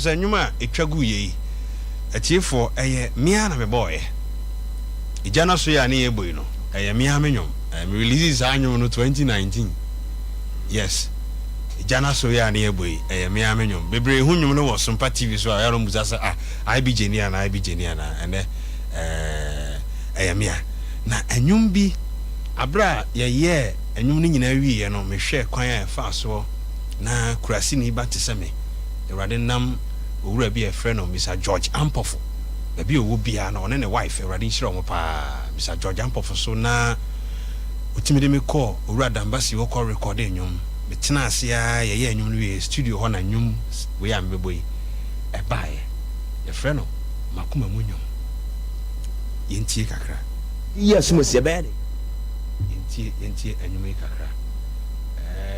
say nyuma etwagu ye atiefo eye mia na me boy ijana so ya na ye boy no eye mia me nyom me release anyom no 2019 yes ijana so ya na ye boy eye mia me nyom bebre hu nyom no wo Sompa TV so ya ro muza sa IBJ ni ana ene eye mia na anyom bi abra ye anyom ni nyina wi ye no me hwe kwan ya fa so na kurasi ni ba teseme Ewrade nam owura bi a friend of Mr. George Ampofo. Baby owo bia na one ne wife Ewrade nhira omo pa Mr. George Ampofo so na utimide me call owura dambasi wo call record enyum. Me tena ase ya ye enyum no we studio ho na nyum we am beboy. E bae. Ye friend no makoma munyum. Yentie kakra. Yes mo se be ni. Yentie enyum kakra.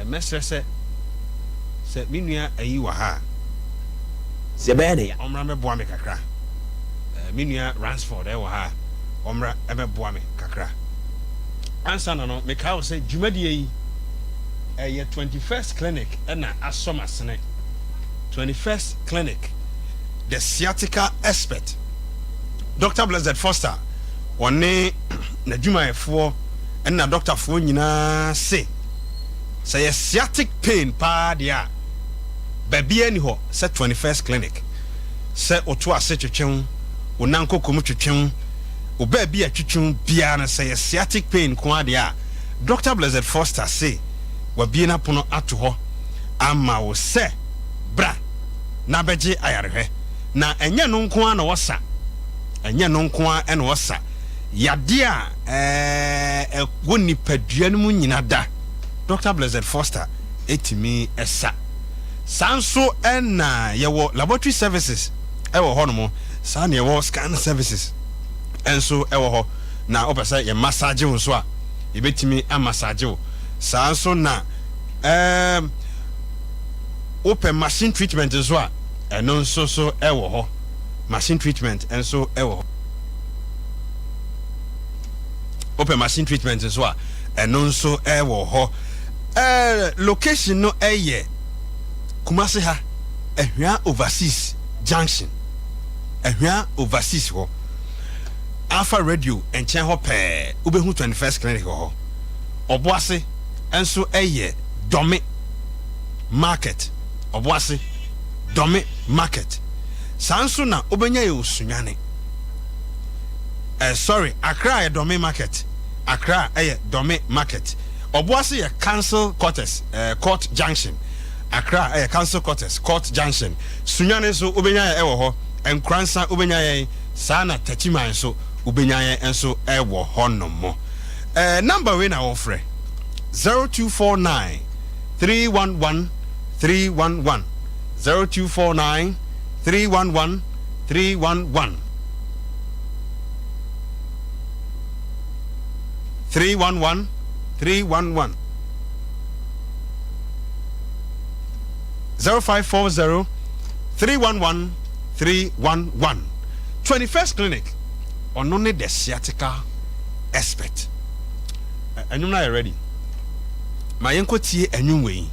Mesrese se minua ayi wa ha se be ne ya omra me boa me kakra minua Ransford e wa ha omra e be boa me kakra ansa no me ka wo se dwumadie yi ye 21st clinic na asoma sene 21st clinic the sciatica expert Dr. Blessed Foster one na dwumayefo na doctor fo nyina se say sciatic pain pa dia babia ni ho say 21st clinic say oto ase twetwen onanko komu twetwen obabia twetwen bia na say sciatic pain ko dia Dr. Blessed Foster say wabie na pono ato ho ama wo se bra na beje ayarehwe na enye no nko a na wosa enye no nko a na wosa yade a woni padua no mu nyina da Dr. Blessed Foster etimi esa sanso na yewo laboratory services ewo ho no mo sa na yewo scan services enso ewo ho na opesa ye massage wo so a ebetimi a massage wo sanso na open machine treatment so a eno nso so ewo ho machine treatment enso ewo ho open machine treatment so a eno nso ewo ho location no eye Kumasi ha ehwa overseas junction ehwa overseas ho Alpha Radio enchen ho pe ubehu 21st clinic ho oboase enso eye Dome market oboase Dome market sanso na obenya ye osunyane sorry Accra Dome market Accra Dome market Obuasi ye council quarters court junction Accra council quarters court junction Sunyane so ubenya ye ewo ho Enkransa ubenya ye sana Tachiman so ubenya ye enso ewo ho no mo number we na ofre 0249 311 311 0249 311 311 311 311 0540 311 311 21st clinic on only the sciatica expert and you ready my uncle tie enum we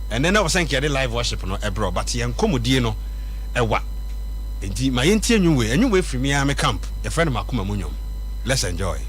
and then I was saying the live worship no ebro but yen komodie no ewa enti my entie enum we free me am camp your friend makoma munyom let's enjoy.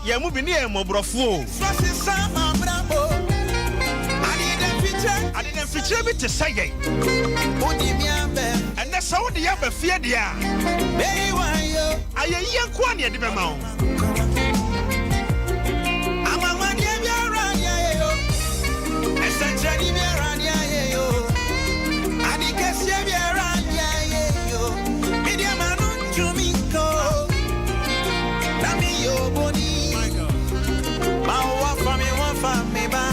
Yeah, moving near Mobrofo. I didn't feature me to say it. And that's how the other fear they are. I am young Kwani at the mount. I'm a man, essentially, I guess media man to me go. Nami yo boni. Ma wa fa me ba.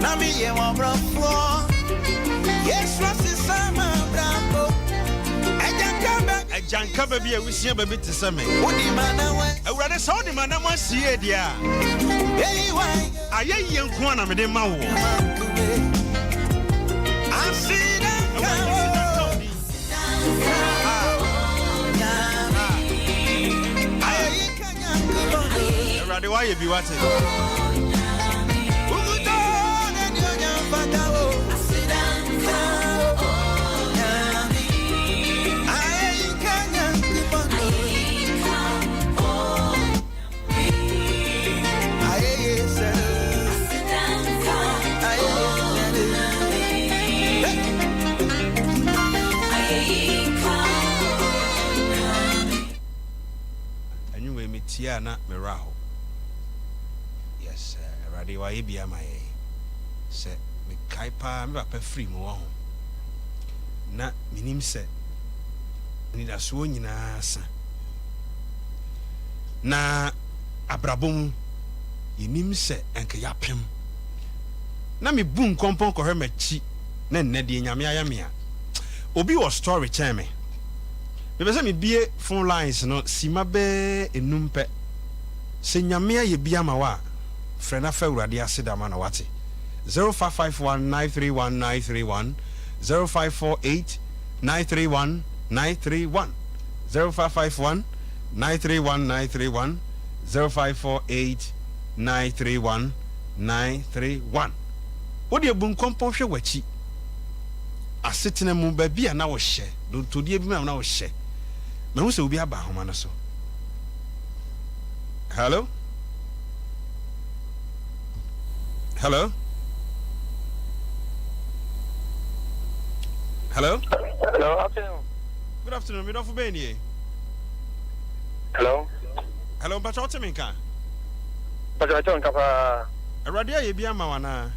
Nami ye wa brofo. Yes, Rossi sama bravo. Ejanka baby we see baby to say me. Odi mana we. E wura de so di mana mo sie dia. Hey why? Aye yenko na me de ma wo. I see that. Why you be watching? Anyway, me Tiana Meraho. Yes, Radi wa ibia my se me kaipa me ba free mo ho na minim se ni da so nyina sa na abrabom yinim se enka yapem na me bu nkompon ko hemachi na nnede nyame ayamea obi was story chair me be se me bie phone lines no sima be enumpe se nyame aye bia ma wa Frena Fewradi Asidama na wati 0551931931 0548931931 0551931931 0548931931 Odi ebun kompo hwe wachi asetena mu ba bia na wo hye do todie bi na wo hye me hu se obi aba homa no so Hello Hello? Hello? Hello, afternoon. Good afternoon, me dofu beni. Hello? Hello, bacha oteminka. Bacha on kapa. Radia ye bia ma wana.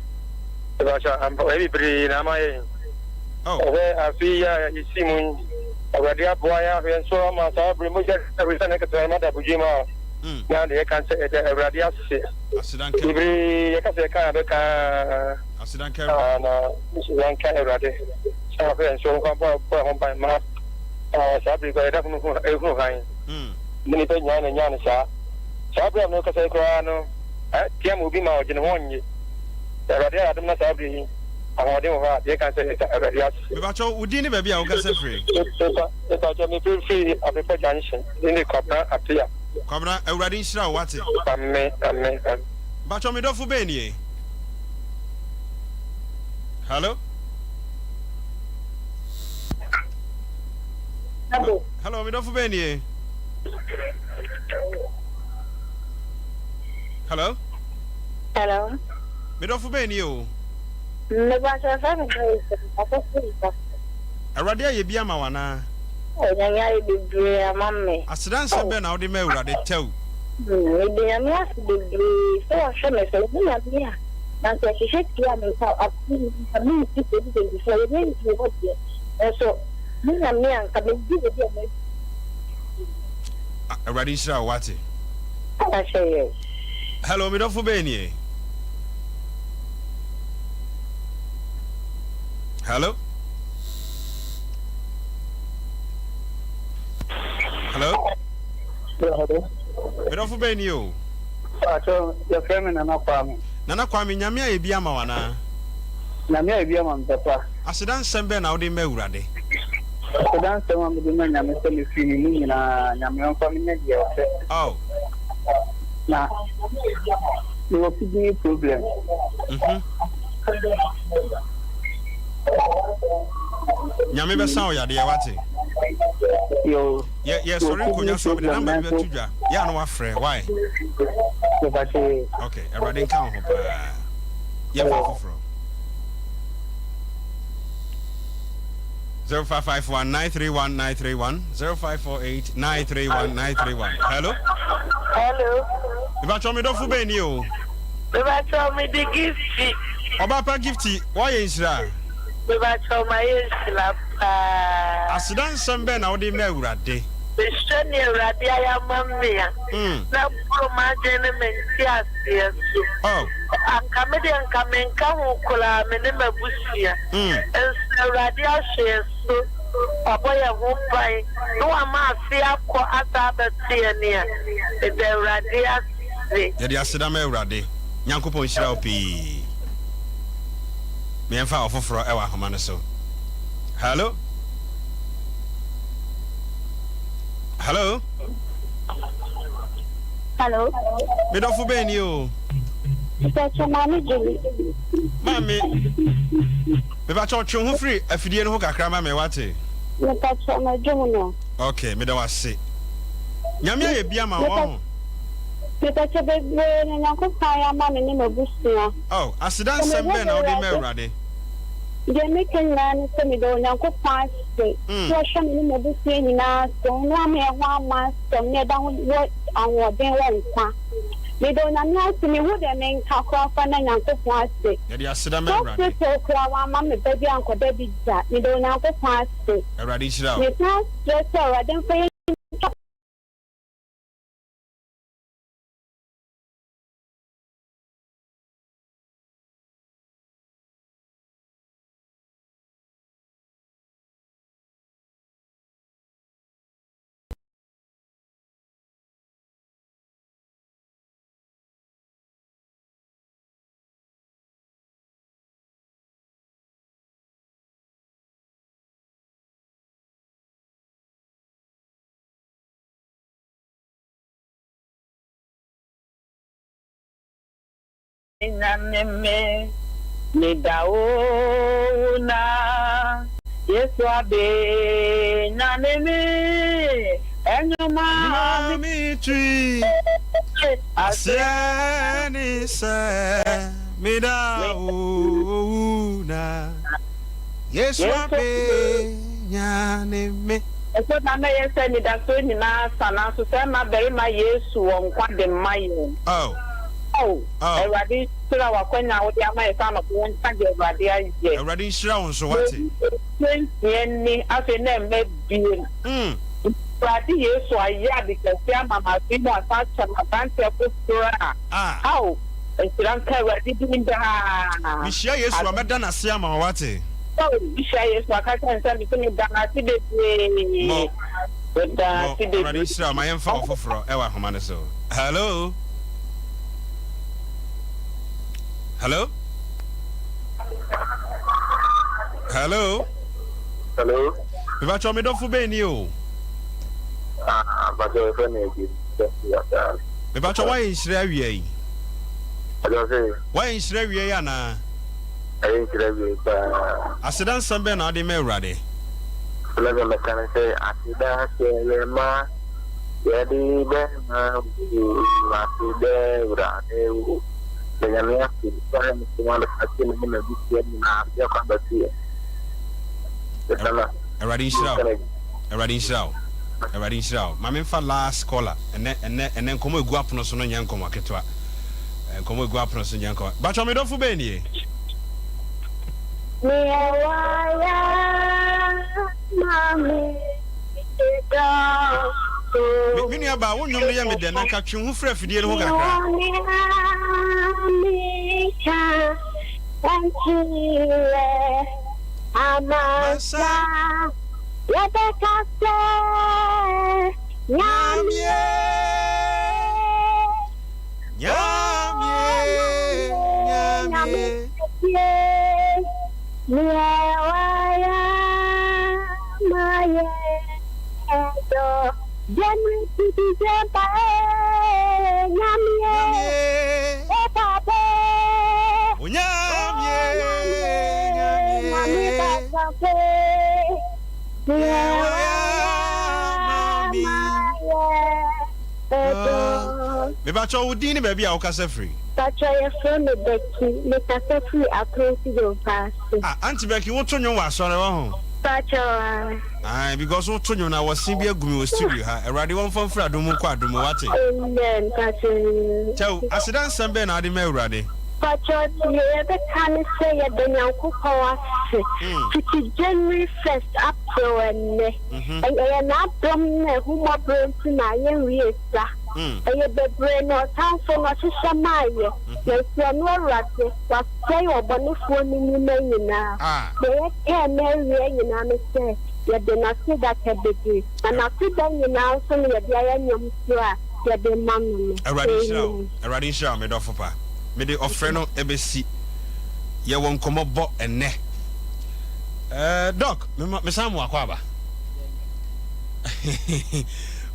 Bacha am heavy bre na mai. Oh. Afia isimu. Radia boya so ma sa bre mo je reason ke to ma da bujima. Na de kan se radia se. Asidanka. Ibre yakase ka be ka. Asidanka. Na asidanka erade. Sa fe so ko po hon ba ma. Sa bi ko da ku ku han. Ni pe nyana sa. Sa bi no ka se ko ano. Tia mu bi ma o jine wonye. Erade adum na sa bi. Awode wo ha de kan se erade as. Me ba cho udi ni ba bia wo ka se free. Eta cho me free abepo junction. Ni kopra apia. Kwabra Ewradi Nshira wate. Amen. Bacho me dofu beni. Hello? Hello, me dofu beni. Hello? Hello? Me dofu beni o. Me bacha fa me Ewradi aye bia ma wana. Nyanya bibi amamme. Asidan sembe na odi me Ewradi tew. Bibi nyanya bibi so ahwe me so ni na bia. Na so hihye tia me so api mi ti ti ti so ye ni ti ho die. So ni na me anka me di de me. Ewradi Nshira wate. Ashe. Hello, me dofu beni. Hello? Hello? Hello. Me dofu beni o. Acho ya frame na kwame. Nana kwame nyame aye bia ma wana. Na me e bia ma mpapa. Asidan sembe na odi me Ewradi. Asidan sembe me di na nyame se me fini ni na nyame on kwame na dia ofe. Oh. Na. No kidney problem. Nyame be sa o yade wate. Yo. Yeah, sorry, Kunya, so the number be to ja. Yeah, no afraid. Why? Okay, I didn't count. Yeah, for 0551-931-931 0548-931-931. Hello? Hello. If I told me don't forbid you. If I told me the gift. Obapa gifty, why is that? If I told my slap. Asidan Sambe na odi me urade. The shiny radia mamma. Now, my gentleman, yes. Oh. I'm coming and coming, come on, Minima Bushia. And so radia shares so. A boy of home pie. No, I'm fear for other near the radia. The Asidame urade. Nyankopon shira opi. Me emfa ofoforo ewa homane so. Hello? Hello? Hello? Me don't forbid you. That's your mommy, Julie. Mammy. Me ba cho who free afidie no ho kakra ma me wate. That's my junior. Okay, me don't want say. Nyame ye bia ma wo. That's a big brain and Uncle Fire Mammy in a bush. Oh, Asidan Sambe na odi me urade. They make a man send me down Uncle Fire. Russian in the bush in us, don't want me 1 month, so near down what on what they want. They don't announce me who they mean Kakra and Uncle Fire. The Asidame urade. So, Mamma, baby, Uncle Baby, that you don't Uncle Fire. Urade shira. You can't just so I don't pay. Nameme Nidaona Yeswabe Nameme Enyuma Mi tree Aseni se Midauna Yeswabe Nyaneme. Eso na me yesa ni da so ni na sana so se ma bere ma Yesu won kwa de mayo. Oh, already, so I was going out there. My son of one Sunday, already shroud, so what's it? As a name may be. But yes, so I yeah, because Mamma Fimo and such a fancy of how? And Sranka were doing the Michelle, yes, I'm a done as Siama, what's it? Oh, Michelle, yes, my cousin sent me to Dana today. But already shroud my info for Ewa Homanaso. Hello? Hello? Hello? Hello? If I told me don't forbid you. But you're funny. If I told why is Shrevie? I don't say. Why is Shrevie, Anna? I ain't Shrevie. I said, I'm some Ben, I didn't ready. Let me say, I see that, ma. Yeah, the Ben, Everybody shout. My main for last caller, and then come go up no so no yanko maketwa. And come go up no so yanko. But you me don't for Benny. Me about one you me then catch you who free fidel who Amasa Yabekase Nyamye Nyawaya Maye Edo Jemri Tijepa Nyamye Epape Nyamye Nyamye Nyamye Me ba cho udin baby a okasa free. Pacho ye from me Becky, me kasa free across the pass. Ah, Auntie Becky, what to nyo wa sore wa ho? Pacho. Ah, because what to nyo na was sin bi agumi o studio ha. Erade won fam fra domu kwa domu wate. Amen, Pacho. Tell, asidan sembe na ade me urade. Pacho, ye be kan say ye de Nyankopon ase. Titi January 1st up to enne. E na dom na hu mo brent na ye wiesa. E be brain no tan so no hihye maye. Ye se no rate, wa say obonefo ni ni nyina. Ye ke na wie nyina me say ye de na se da ke begi. Na se da nyina so ye de aye nyom so a ye de mam no. Erade show me do fopa. Me de ofre no ebesi ye won komo bo enne doc me samu akwaba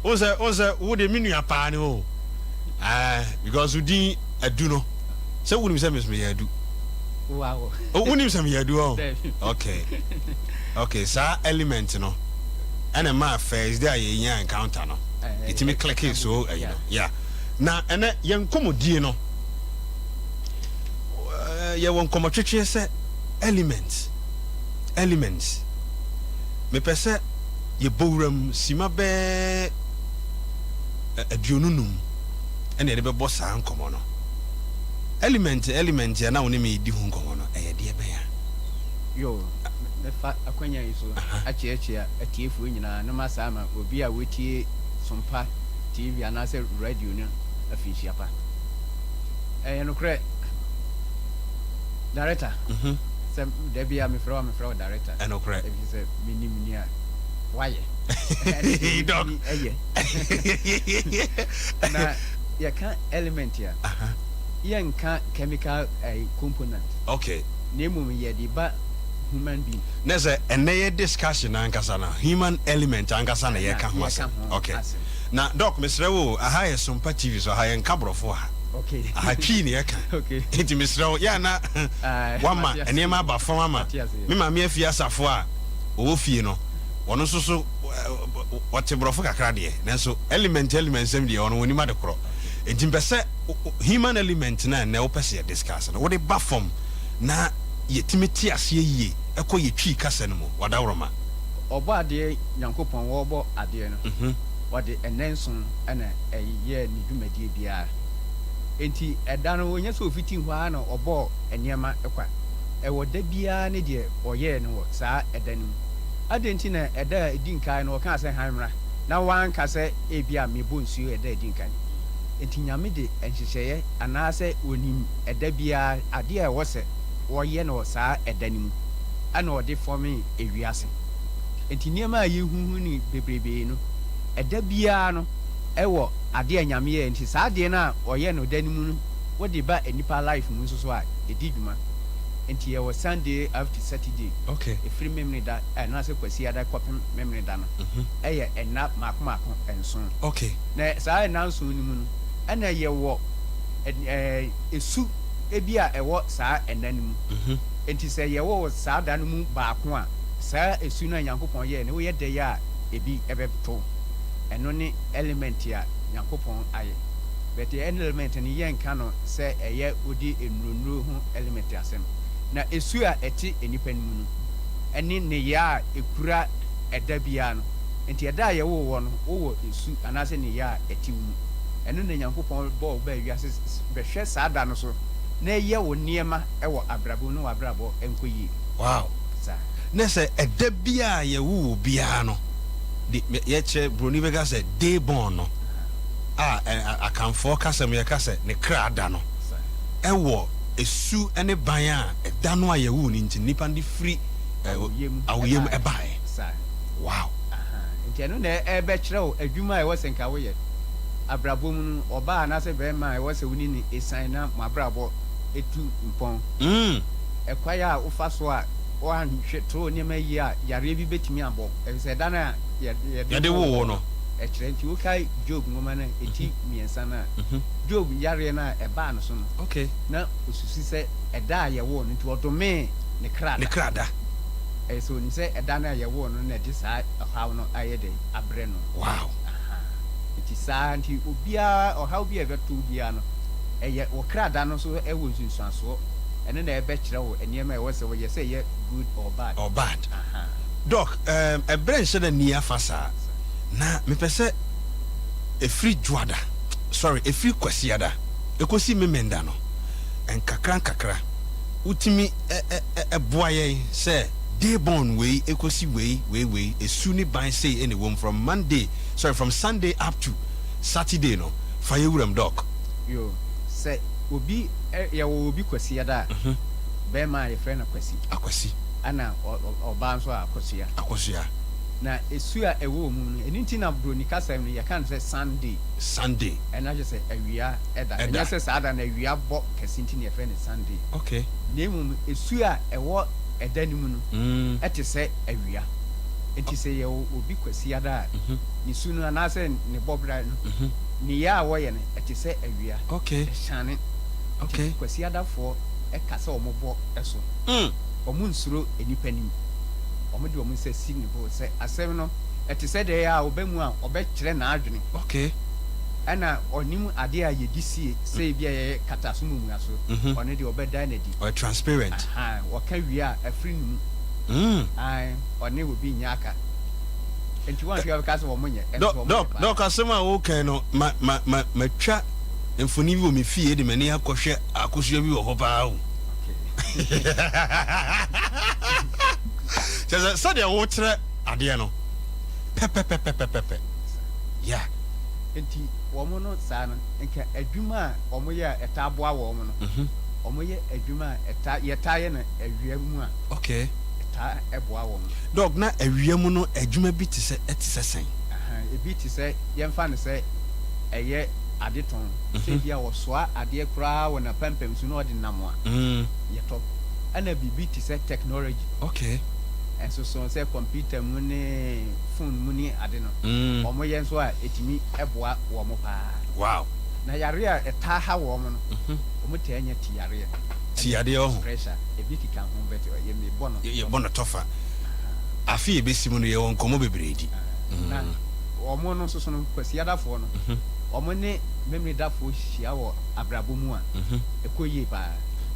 oze wo de minu apa ni o because we din adu no se wo nim se me adu wow wo nim se me adu o okay sa element no and ma first there ye nya encounter no it me click it so you know yeah na ene ye nkomodie no ye won komo twetwe se elements me pese ye bowram sima be aduonunum ene de be bossa nkomo no element ya na woni me di hu nkomo no eye de be ya yo me fa akwanya yiso achi a atiefu nyina no masa ma obi a wetie Sompa TV anase radio no afihia pa no kre director some Debbie me from director and okra if you say minimum why dog na ya can element here yan can chemical component okay name ye di ba human being nese ene discussion ankasa na human element ankasa na ye ka ho asa okay na doc mesrewo aha ye Sompa TV so aha ye nkabrofo ha okay aha twi ne ye ka okay enti mesrewo ya na wama ene ma ba fo mama me ma me afia asafo a wo fie no wono so wote brofo kakra de nanso element sem de wono woni ma de kro enti mpese human element na na wo pese discuss no wo de ba form na yetimeti ase yie ekọ ye twi kasa no mo wadawroma obo ade Nyankopon wo obo ade no wade enenson ana eye ni dwumadie bia enti eda no wonya so fiti hwa na obo eniema ekwa ewo da bia ne de oye no saa eda nim adenti na eda edinkan no ka se hanmra na wan ka se ebia mebo nsuo eda edinkan enti nyame de enhyehyeye anase onim eda bia ade a wo se woye no saa eda nim ana ode fomi ewiase enti niema yehuhu ni bebrebe no eda bia no ewo ade anyame ye enti saa ade na oye no danimu no wodi ba enipa life mu so a edi dwuma enti ye was Sunday after Saturday okay e free memory da na se kwasi ada kopem memory da no eye ena mako enson okay na saa enanso ni mu no ana ye wo esu ebia ewo saa enanimu enti se ye wo saa da no mu baako a saa esu na Nyankopon ye ne wo ye de ya ebi ebeto eno ni element ya Nyankopon aye but the element ni yen kano se eye odi enunuru ho element asem na esu a eti enipa nimu no eni ne ya ekura eda bia no enti eda ye wo no wo esu anase ne ya eti wu eno ne Nyankopon bo ba wiase behwe saa da no so na ye wo niema ewo abrabo no abrabo enkoyi wow sa nese eda bia ye wo bia no de ye che broni be ga se day born no akanfo kasem ye kase ne krada no ewo esu ene ban a eda no aye wu ni nti nipa ndi free awoyem ebae wow nti eno na ebe kyerɛw adwuma e wose nka wo ye abrabo mu no oba na se be ma e wose wuni ni esan na mabrabo etu mpon ekwaya ufa so a o anhwe to ne ma yi a yare bi betimi abo e se da na ye de wo no ekyerɛ nti wo kai Job ngoma na eti miensa na Job yare na eba no so no okay na osusi se eda ye wo no nti odome ne krada so ni se eda na ye wo no na de sa haw no aye de abre no wow nti saa nti obiara ɔhaw bi a ɛbɛto obiara no ɛyɛ wɔkrada no so ɛwɔ nsunsuansoɔ ɛno na ɛbɛkyerɛ wo nneɛma ɛwɔ sɛ wɔyɛ sɛ ɛyɛ good or bad. Doc, ɛbrɛ nhyɛ da ni afa saa na mepɛ sɛ ɛfiri dwoada ɛfiri kwasiada ɛkɔsi memenda no nkakra wotumi ɛboa yɛn sɛ day born wei ɛkɔsi wei ɛsu ne ban sei ɛne wɔm from Sunday up to Saturday no fa yɛwuram Doc. Yo sɛ obi yɛwɔ obi kwasiada a bɛrima a yɛfrɛ no akwasi ana ɔbaa nso a akosua na esu a ɛwɔ mu no ɛno nti na broni kasɛm no yɛka no sɛ Sunday ɛna kyerɛ sɛ awia ɛda ɛnyɛ sɛ saa da na awia bɔ kɛse nti na yɛfrɛ no Sunday. Okay. na mmom esu a ɛwɔ ɛda no mu no ɛte sɛ awia nti sɛ yɛwɔ obi kwasiada a ne su no anaasɛ ne bɔbra no ne yɛ a wɔyɛ no ɛte sɛ awia ɛhyane kwasiadafoɔ ɛka sɛ ɔmo bɔ ɛso ɔmo nsuro enipa nim ɔmo de ɔmo nsa si ne bo sɛ asɛm no ɛte sɛ deɛ a ɔbɛ mu a ɔbɛkyerɛ n'adwene ɛna ɔnim adeɛ a yɛdi sie sɛ ebi a yɛyɛ kata so mumua so ɔno deɛ ɔbɛda n'adi ɔyɛ transparent wɔka wie a afiri ne mu ɔne obi nya aka nti wɔn ahwɛ bɛka sɛ wɔn nyɛ Doc asɛm a wɔka no matwa mfoni bi wɔ me fie de m'ani akɔhwɛ akosua bi wɔ hɔ paa o sɛdeɛ wokyerɛ adeɛ no pɛpɛpɛpɛpɛpɛ ya nti wɔn no saa no nka adwuma a wɔn yɛ a ɛta aboa wɔn no wɔn yɛ adwuma a yɛta yɛ no awia mu a ɛta ɛboa wɔn. Doc na awia mu no adwuma bi te sɛ sɛn ebi te sɛ yɛmfa no sɛ ɛyɛ ade tɔn sɛ bi a wɔsoa adeɛ koraa wɔ na pɛmpɛm so na ɔde nam a yɛtɔ ɛna biribi te sɛ technology ɛnso so sɛ computer mu ne phone mu ne ade no wɔn yɛ nso a ɛtumi ɛboa wɔn paa na yare a ɛtaa ha wɔn no wɔn taa nyɛ tiyareɛ ɔho pressure ebi keka ho bɛtɛ yɛbɔ no tɔfa afi yɛbɛsi mu no yɛwɔ nkɔmmɔ bebree di na wɔn no nso so no kwasiadafoɔ no wɔn ne memory dafoɔ hyia wɔ abrabɔ mu a ɛkɔ yie paa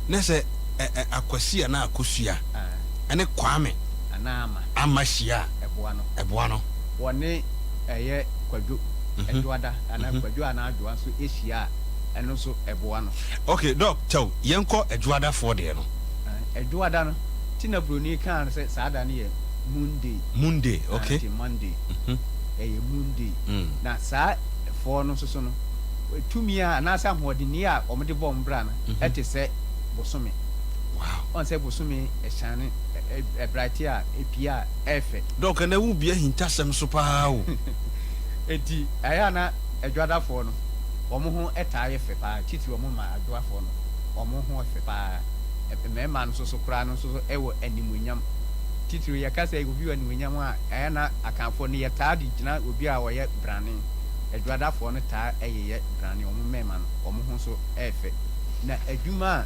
na sɛ akwasi a na akosua ɛne kwame anaa ama hyia ɛboa no wɔne ɛyɛ kwadwo ɛdoada anaa kwadwo anaa adwoa nso ɛhyia a ɛno nso ɛboa no. Okay Doc kyɛw yɛnkɔ adwoadafoɔ deɛ no adwoada no ti na broni kan sɛ saa da no yɛ Monday Monday ɛyɛ Monday na saa ɛfoɔ no nso so no tumi a anaasɛ ahoɔdenni a wɔde bɔ mbra no ɛte sɛ bosome ɔn sɛ bosome ɛhyane ɛbrate a epia ɛfɛ. Doc na wo bia hintasɛm so paa o eti ɛyɛ na adwoadafoɔ no wɔn ho ɛtaa yɛ fɛ paa titi wɔn ma adwoafoɔ no wɔn ho ɛfɛ paa mmarima no nso so koraa no nso so ɛwɔ animuonyam titiri yɛka sɛ obi wɔ animuonyam a ɛyɛ na akanfoɔ no yɛtaa de gyina obi a wɔyɛ brane adwoadafoɔ no taa ɛyɛ brane wɔn mmarima no wɔn ho nso ɛfɛ na adwuma a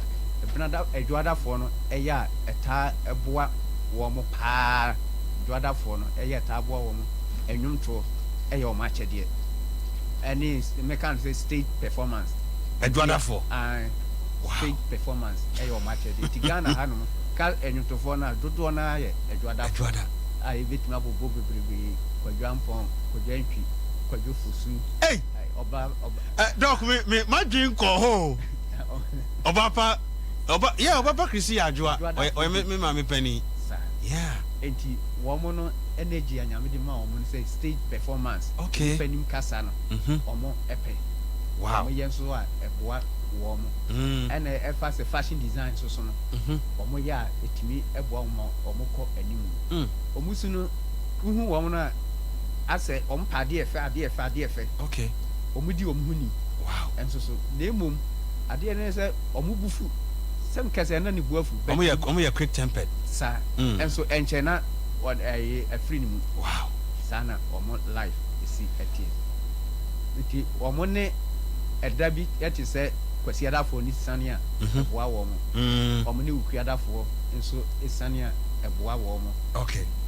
adwoadafoɔ no ɛyɛ a ɛtaa ɛboa wɔn paa adwoadafoɔ no ɛyɛ ɛtaa boa wɔn ɛnwomtoɔ ɛyɛ wɔn akyɛdeɛ ɛne mɛka no sɛ stage performance adwoadafoɔ stage performance ɛyɛ wɔn akyɛdeɛ ti Ghana ha no ka ɛnwomtofoɔ no a dodoɔ no ayɛ adwoadafoɔ a yɛbɛtumi abobɔ bebrebe kwadwo ampɔn kwadwo antwi kwadwo fosu ɔba Doc me madwin kɔ ho ɔbapa Krisi adwoa ɔyɛ me maame pani enti wɔn no energy anyame de ma wɔn sɛ stage performance panim kasa no wɔn ɛpɛ wɔn yɛ nso a ɛboa wɔn ɛna ɛfa sɛ fashion design so no wɔn yɛ a etumi ɛboa wɔn kɔ anim wɔn su no huhu wɔn no a asɛ wɔn pa adeɛ fɛ wɔn di wɔn ho ni ɛnso so na emom adeɛ no sɛ wɔn bufu sɛm kɛse na ne buafu wɔn yɛ quick tempered saa ɛnso ɛnkyɛn na wɔn ɛyɛ afiri ne mu saa na wɔn life esi ɛteɛ nti wɔn ne ɛda bi ɛte sɛ kwasiadafoɔ ne sani a ɛboa wɔn ne ukuadafoɔ nso esani a ɛboa wɔn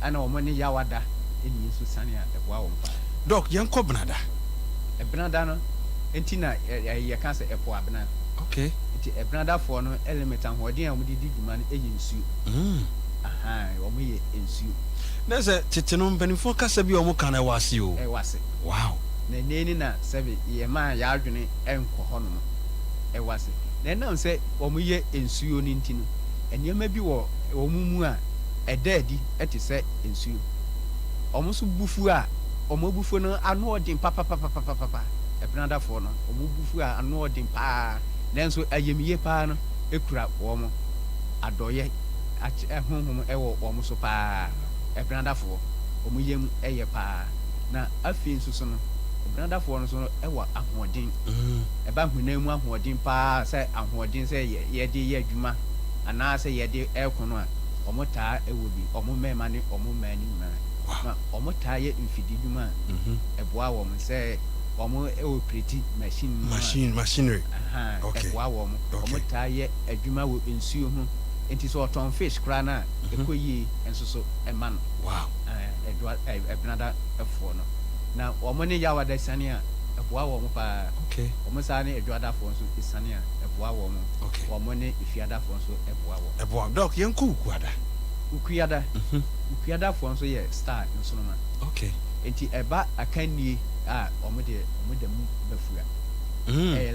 ɛna wɔn ne yawada ɛni nso sani a ɛboa wɔn paa. Doc yɛn kɔ benada Ebnada no enti na ye ka se epo abena. Okay. Enti ebnada fo no element ahoden a omudi di dwuma no eye nsuo. Aha, omo ye nsuo. Na se tete no mpanifo kasa bi omo kana wase o. Wase. Wow. Na neni na sebe ye ma ya adwene enko ho no. Wase. Na na se omo ye nsuo ni ntino. Enema bi wo omumu a edadi ete se nsuo. Omo so bufu a omo bufu no anu odin papa ebnada fo no omo bufu a anu odin pa nanso ayemiye pa no ekura wo mo adoye ehunhum ewo omo so pa ebnada fo omo yem eye pa na afi nsuso no ebnada fo no so ewo ahoodin eba hunamu ahoodin pa se ahoodin se ye de ye adwuma ana se ye de ekono a omo taa ewo bi omo mema ne omo mani ma na omo taa ye mfidi dwuma eboa wo mo se omo operate machinery okay eboa wo mo omo taa ye adwuma wo nsuo ho enti so oton fish kra na ekoyi enso so ema no wow ebnada efo no na omo ne yawada sane a eboa wo mo pa okay omo sa ne edwada fo nso isane a eboa wo mo okay omo ne ifiada fo nso eboa wo doc yenku ukuada ukuada fo nso ye star nso no ma okay enti eba akanie a omo de mu bafura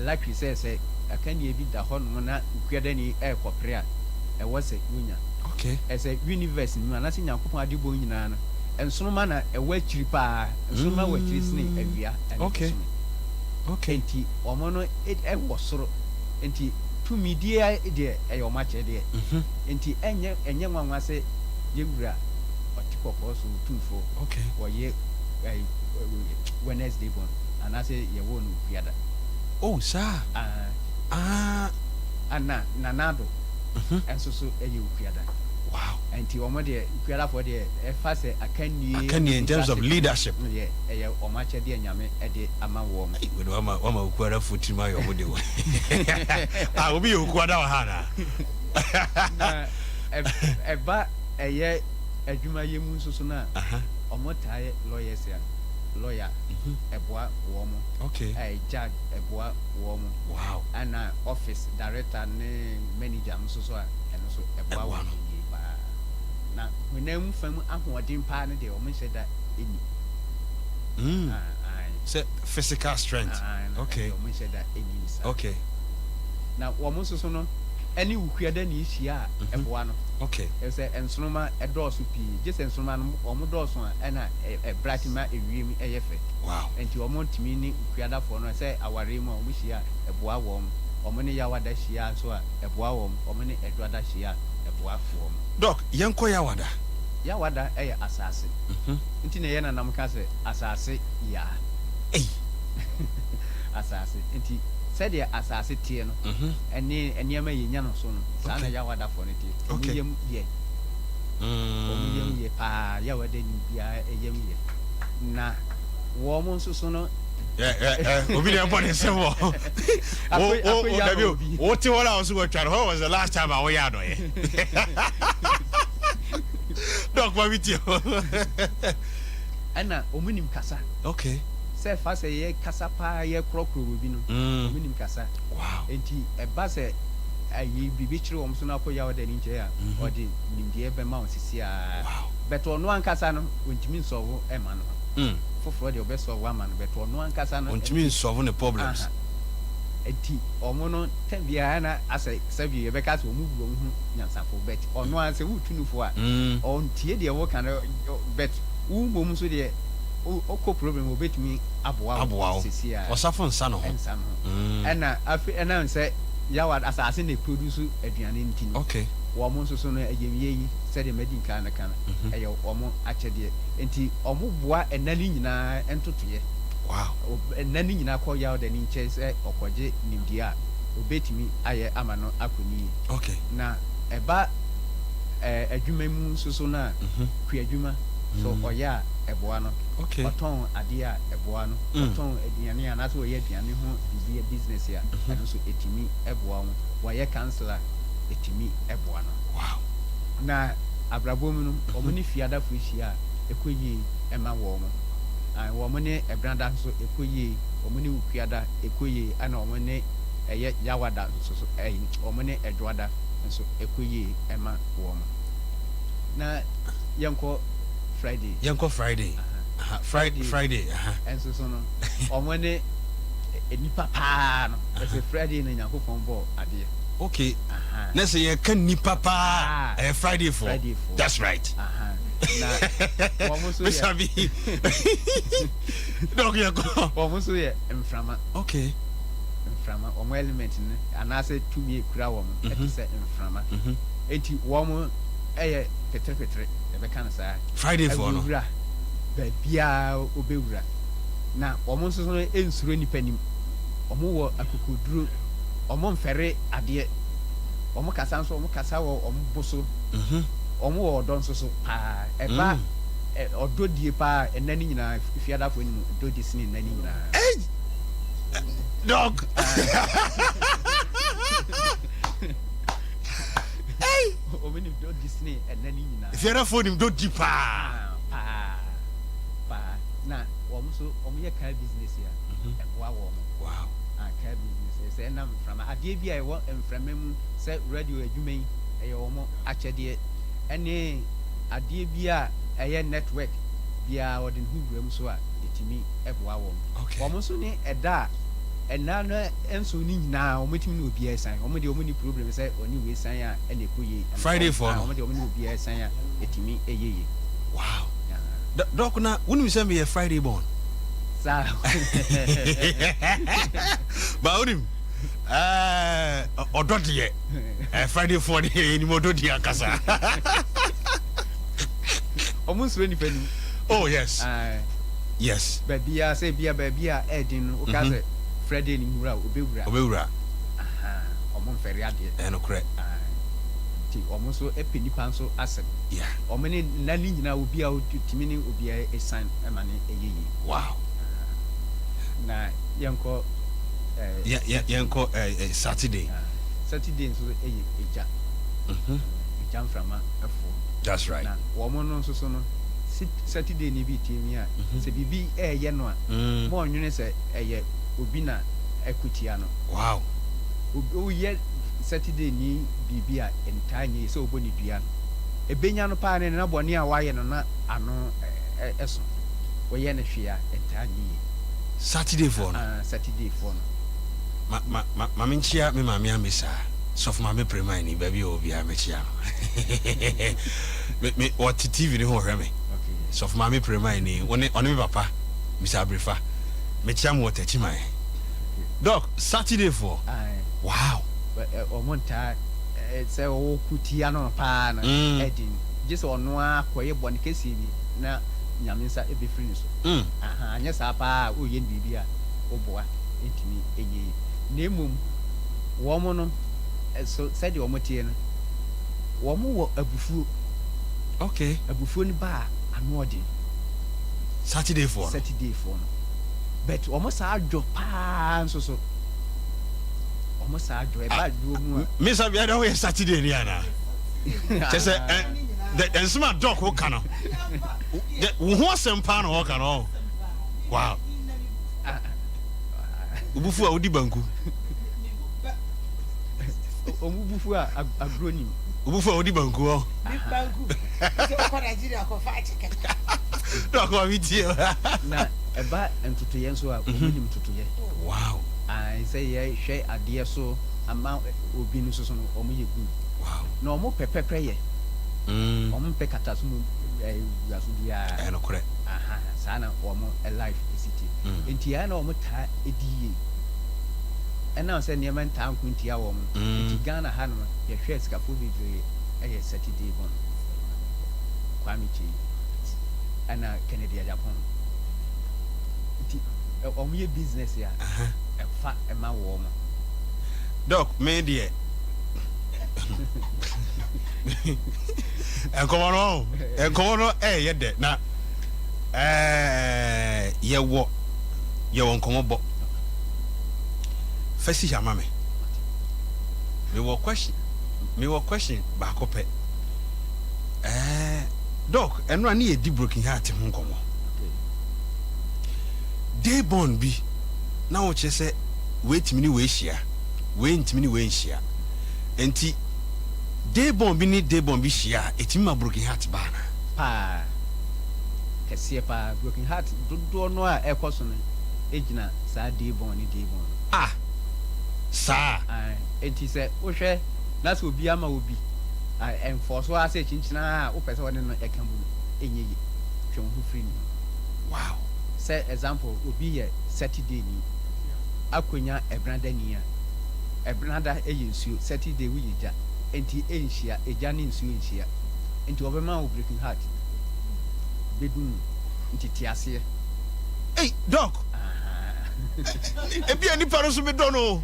like we say akanie bi da ho no na ukuada ni kopre a wose wunya okay ese universe ni na se nyankopon adebo nyina no ensono ma na ewa chiri pa ensono ma wa chiri sine awia okay enti omo no wo soro enti tumi dia de eyoma che de enti enye nwanwa se yewura otikoko so tumfo okay wo ye Wednesday born and I say ye won kuada oh sir ana nanado enso so eye kuada wow enti omo de kuada for de e fa se akanie in terms of leadership yeah eye oma che de nyame e de ama wo mo we do ama kuada futima yo de wo obi yo kuada wa hana na eba eye adwuma yemu nso so na omo tae lawyers ya lawyer eboa wo mo okay judge eboa wo mo wow ana office director ne manager nso so a eno so eboa wo ba na wenam fam ahoodin pa ne de omo hye eni say physical strength okay omo hye da eni sa okay na wo mo so no eni wukuada ni hia eboa no okay ese ensonoma edoso pi just ensonoma no omo doso a na bratima ewiem eyefe wow enti omo ntimi ni kuada fo no se aware mu omo hia eboa wo omo ne yawada hia so a eboa wo omo ne edwada hia eboa fo doc yenko yawada eye asase enti ne ye na nam ka se asase ya asase enti said the asase tie no ene enema yenya no so no sa na yawada fo ne tie omuyem ye omuyem ye pa yawada ni bia eyem ye na wo mo nso so no obi dey born say wo o ti wala so we try how was the last time I we ado ye doc ma bitio ana omunim kasa okay se fa se ye kasa pa ye krokro bi no omunim kasa wow enti eba se ayi bibi chire wo so na akoya oda ni nche a odi nimdie be ma osisi a but ono ankasa no ontimi nsowo e ma no foforo de obeso wa ma no but ono ankasa no ontimi nsowo ne problems enti omo no tebia na ase sabi ye be ka se omu buo hu nyansafo bet ono anse wutunufo a ontie de wo kan bet wo mom so de oko problem obetumi aboa sisi a osafo nsa no ho ena afi ena nse yawa asase na produce aduane ntini okay wo mo nso so no ayemiye yi se de medical na kana eye omo akyede enti omo boa enani nyina entotoye wow enani nyina ko yawo de ni nche se okoje nimdi a obetumi aye ama no akoni okay na eba adwuma mu nso so na kwi adwuma so oya eboa no okay oton ade a eboa no oton aduane a na so oya aduane ho bibi business ya no so etimi eboa ho waye counselor etimi eboa no wow na abrabom no omo ni fiada fuhia ekoyi ema wo mo Womane a branda so ekoye, womane ukuada ekoye, and womane a yet yawada so a womane a dwada, and so ekoye Emma woman. Na Yanko Friday. Friday. And so womane a nipa pan, as a Friday in Yanko ball idea. Okay. Let's say you can nipa pa Friday for. That's right. Almost Dog ya go. Almost inframa. Okay. Inframa or element and I said to me kura woman. It is inframa. 80 woman petre the kind of say Friday for no. Bebia obewura. Na almost so ensuro ni panim. Omo wo akukudru. Omo mfere ade. Omo kasa nso omo kasa wo omo boso. Omo wo don so pa eba ododie pa enani nyina fiada fo ni dodi sini enani nyina. Hey! Dog. Hey! Omo ni dodi sini enani nyina. Fiada fo ni dodi pa. Pa. Na omo so omo ye car business ya. Eboa wo omo. Wow. Car business say na from ade bia e wo mframam say radio adwuman e yo omo akyede ene ade bia eye network bia odin huwram so a etimi eboa wo omo so ni eda ena no enso ni nyina omo timi no bia esan omo de omo ni problem say oni we san a ene ekoye Friday for no omo de omo ni bia esan a etimi eyeye. Wow. Doc na wonu say me Friday born. Sa ba onim ododie Friday for the ni mododi akasa. Almost any penny. Oh yes. Yes. Babia say babia edin o ka say Friday ni hura obewura. Omon feri ade. No correct. Ti omon so epeni pan so asem. Yeah. Omani nani nyina obi a otimi ni obi a esan emane eyeye. Wow. Na yanko yanko Saturday. Saturday so eja. Eja frama afo. That's right. Na woman no so no Saturday ni bi timi a se bibi ye no a mo onwene se eye obi na ekutia no. Wow. O ye Saturday ni bibi a entanye se oboni dua no. Ebenya no pa ne na bone a waye no na ano eso. Wo ye ne hwe a entanye. Saturday for no. Saturday for no. Ma menchia me ma me amesa. So for my prema ni baby obi a mechia me what TV ni ho hwe me. Okay. So for my prema ni one me papa Mr. Abrefa mechia mo tachi man. Doc Saturday for. Wow. But omonta say o kutia no pa na edin just ono akoye bone kesi ni na nyaminsa ebe free so. Anya sa pa o ye bibia oboa entimi enye nemum wo mo no so said wo motie no wo mo wo abufuo. Okay. Abufuo ni ba anodi Saturday for no but wo mo sa adwo pa so wo mo sa adwo e ba adwo mu a me sa bia da we Saturday ni ana just the smart dog who can who wasn't pan or can all. Wow. Ubufu a odi banku. Omubufu a agronim. Ubufu a odi banku o. Banku. Se ko Nigeria ko fa chicken. Do ko mi tie. Na eba entutu yen so a omunim tutu ye. Wow. I say ye hwe ade so ama obi no so no omo ye good. Wow. Na omo pepepre ye. Omo pe kata so no yaso dia. No correct. Sana omo a life city. Enti ya na omo ta ediye. Ena se ne man ta nkuntia wo mo. Enti Ghana ha no ye hwe sikafo bebre e Saturday bon. Kwami chi. Ana Kennedy Japan. Enti omo ye business ya. E fa e ma wo mo. Doc me die. Enkomo no ye de na ye wo nkomo bo fesi jama me wo question ba ko pe Doc eno ani e di broken heart ho nkomo day born bi na wo che se wait me ni we hia wait me ni we hia enti day born bi ni day born bi hia etimi ma broken heart ba na pa kese pa broken heart do no a ekoso no ejina sa day born ah sa enti se wo hwe na so obi ama obi enforce wa say chinchina wo pese woni no ekan bu enyeyi hwe ho free ni wow say example obi ye Saturday ni akonya ebranda ni a ebranda eyensuo Saturday wi yija enti enhia eja ni nsuo enhia enti obema wo breaking heart bedun enti tiase hey doc ebi ani paro so me dono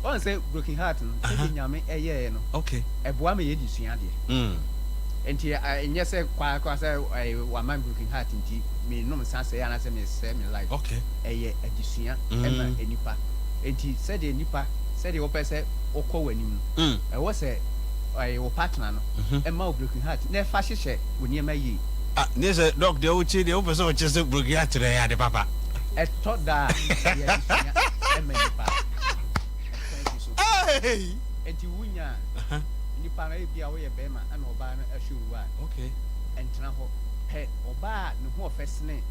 one say broken heart no say nyame eye no okay eboa me ye di sua de enti enye say kwa say wa man broken heart enti me no msa say ana say me say me life okay eye adisua ema enipa enti say de enipa say de wo pese okọ wanim no wo say wo partner no ema wo broken heart na fa hyehyɛ woni ema yi ah ne say doc de wo chi de wo pese wo chese broken heart re ya de papa eto da ye adisua ema enipa hey enti wunya nipa na ebia wo ye bema ana oba no ahwewu a okay entena ho he oba ne ho ofesene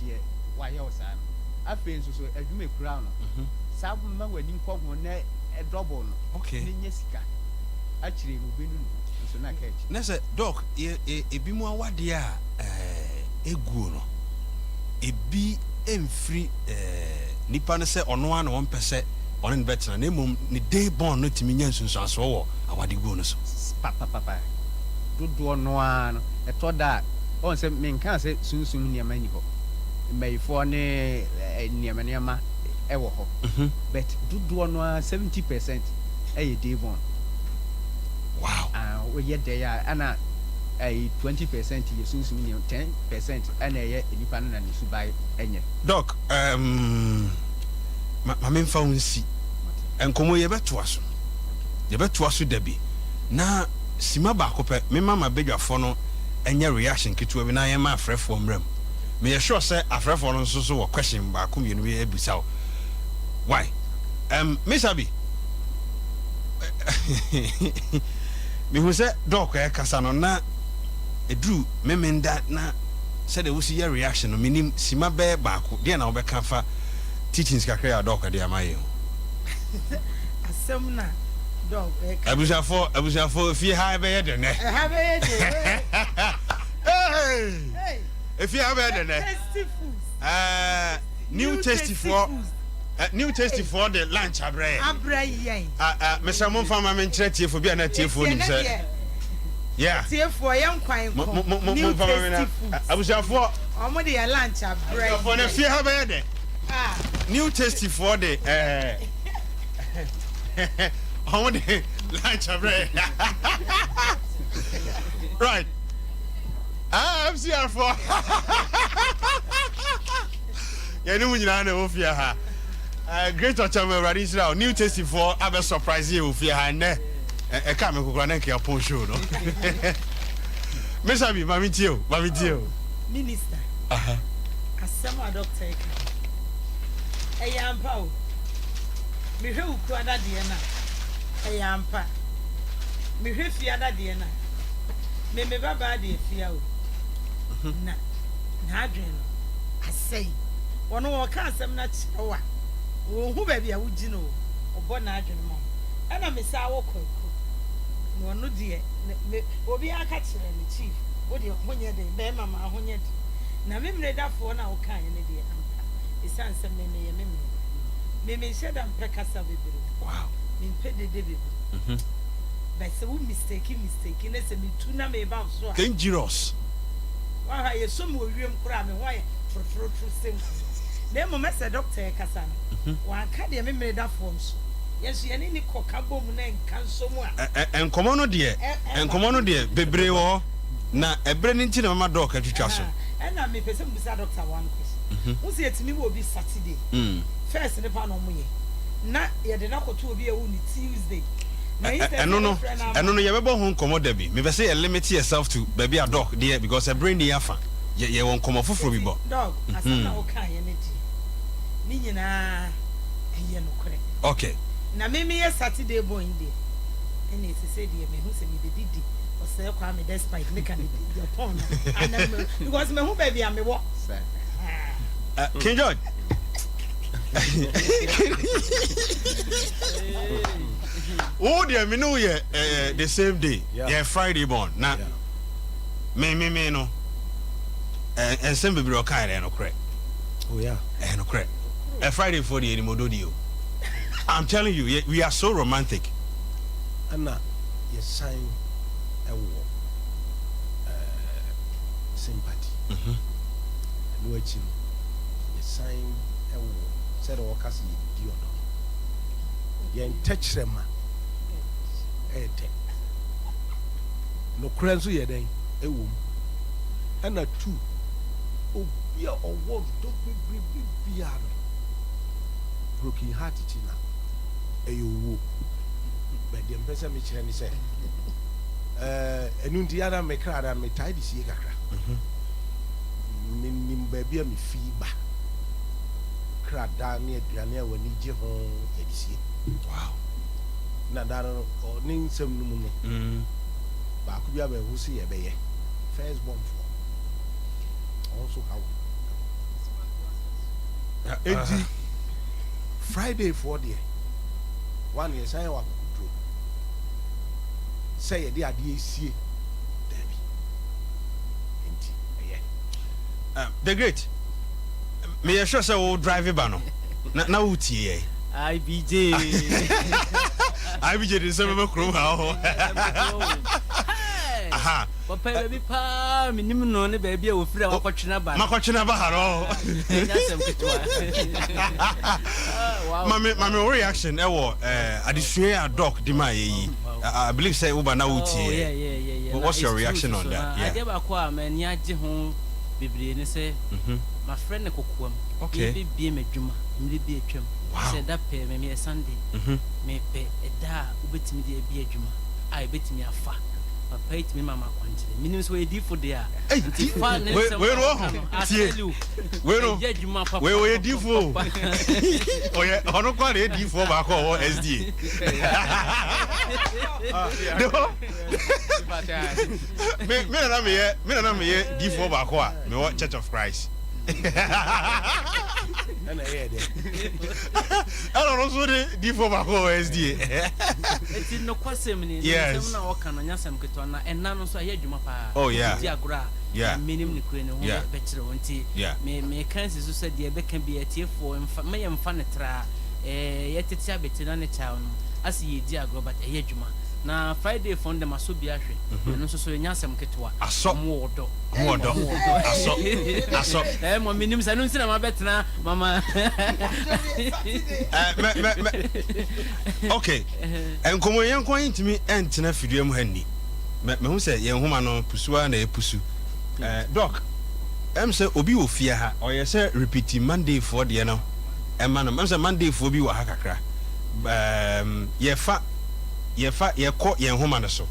de wa ye osa no afi nso so adwuma ekura no sabu ma wani nkɔgo na double no okay ne nyesika akire no benu nso na ka akire na say doc ebi mu awade a eguo no ebi emfiri nipa no sɛ ɔno a na wɔn pɛsɛ ɔne ne bɛtena na emom ne day born no timi nya nsunsuaso wɔ awade guo no so papa dodo no a no ɛtɔ da on sɛ menka sɛ sunsum nneɛma ni hɔ mmayifo ne nneɛma ɛwɔ hɔ but dodo no a 70% ɛyɛ day born wow we yɛ day a ana 20% yɛ sunsum nneɛma 10% ɛna ɛyɛ nipa no na ne subai ɛnyɛ doc ma memfa wo nsi enkomo yɛbɛtoa so dabi na sima baako pɛ mema ma bedwafo no ɛnyɛ reaction ketewa bi na yɛma afrɛfoɔ mmram me yɛ sure sɛ afrɛfoɔ no nso so wɔ question baako mmienu bi abusa wo why misabi mehu sɛ doc kasa no na eduru memenda na sɛ de wo si yɛ reaction no menim sima bɛɛ baako deɛ na wobɛka fa teachings kakra ya doc de amaye asɛm na doc abusafo fie ha be ye de ne ha be ye de hey if you have de ne tasty foods new tasty for the lunch abre yen me say mon fama me nkyerɛ tiefo bi na tiefo nim sɛ yeah tiefo yen kwan ko mon fama me na abusafo omo de lunch abre for na fie ha be ye de new tasty for the on the lunch break. Right. I'm here for you know when you know fear ha great ochama ready now new tasty for abe surprise you fear ha ne e ka me kokora na ke upon show no Mister B mami tio minister asema doctor eyampa o me hwe ukru ada de na eyampa me hwe fi ada de na me baba de fia o na adwen no asai wono wo ka asem na kyewa wo hu ba bia wo gi no obo na adwen mo ana me sa wo kwaku no wono de obi aka kyere ne chief wo de honye de be mama honye de na me mredafo na wo kan ne de ampa isan se me ye me sheda mpekasa bebere wow me mpede de bebere but se wo mistake na se me tu na me ba so dangerous wa ha ye so mo wiem kura me ho ye trotro sem na mo mese doctor kasa no wa ka de me mredafo nso yesu ye ni koka bom na nka nso mu a enkomo no de bebere wo na ebre ni nti na mama doc atwitwa so na me pese mo bisa doctor one question wo se yetimi wo bi Saturday first ne pa no mo ye na ye de na koto obi e wo ni Tuesday no ye bebo ho nkomo da bi me be say limit yourself to baby a doc there because a brain dey afa ye won komo foforo bi bo dog asana o kan ye ne ti ni nyina eye no kore okay na me ye Saturday boy inde ene se say de me hu se me didi o se kwa me despite me can the pon and because me hu baby am me wo King George oh dear me know ye the same day yeah Friday born na me no and some baby o kai no correct Oh yeah. no correct Friday for the animodo I'm telling you we are so romantic Anna, you sign a war. Sympathy. No, you sign a war. Said all Cassie, you know. You ain't touch them. No crowns here then, a woman. And a two. Oh, be a word, don't be broken hearted now. A you. But the empress me chani say enu ndi ara me kra da me tie di sie kakra nim baby me fiba kra da ne aduane a wani je ho ya di sie wow na da no ni nsem no mu no ba ku bia ba hu si ye be ye first born for also how edi Friday for there one year say wa say the idea see Debbie. The great me sure say we drive ba no na utie IBJ the same me kro ha ho aha papa baby pa me nim no ne baby a wo fira wakotwena ba makotwena ba haro nyasem ketwa mama reaction e wo adesua doc di ma yi I believe say uba na utie yeah what's your reaction on that I get back kwa man ni age ho bebre ne say my friend ne kokoam okay be medwuma me be atwam say that pay me Sunday me pe eda ubetimi de be adwuma I betimi afa papa it me mama kwantire minim so edi for there we edi for oye ono kwa edi for ba ko SDA me na me ye di for ba ko a me wo Church of Christ and I hear I don't know so the for ba ko SDA it is no kwasem ni yes na waka na nyasem keto na enna no so aye adwuma pa oh yeah di agora minim ni kure ne ho be kire wonti me kan si so said e be kan bi atiefo me yem fa ne tra yetete abeti na ne cha no asi ye di agora but aye adwuma na Friday fon dem aso bi ahwe no so nyasem keto a aso modo aso mo minim sa no nsi na ma betena mama okay enkomo yen kwan ntimi entena fidua mu hanni me hu se yen homa no pusuwa na epusu doc say obi wo fia ha oye say repeat Monday for de no ema no say Monday for bi wa ha kakra ye ko yen homa no so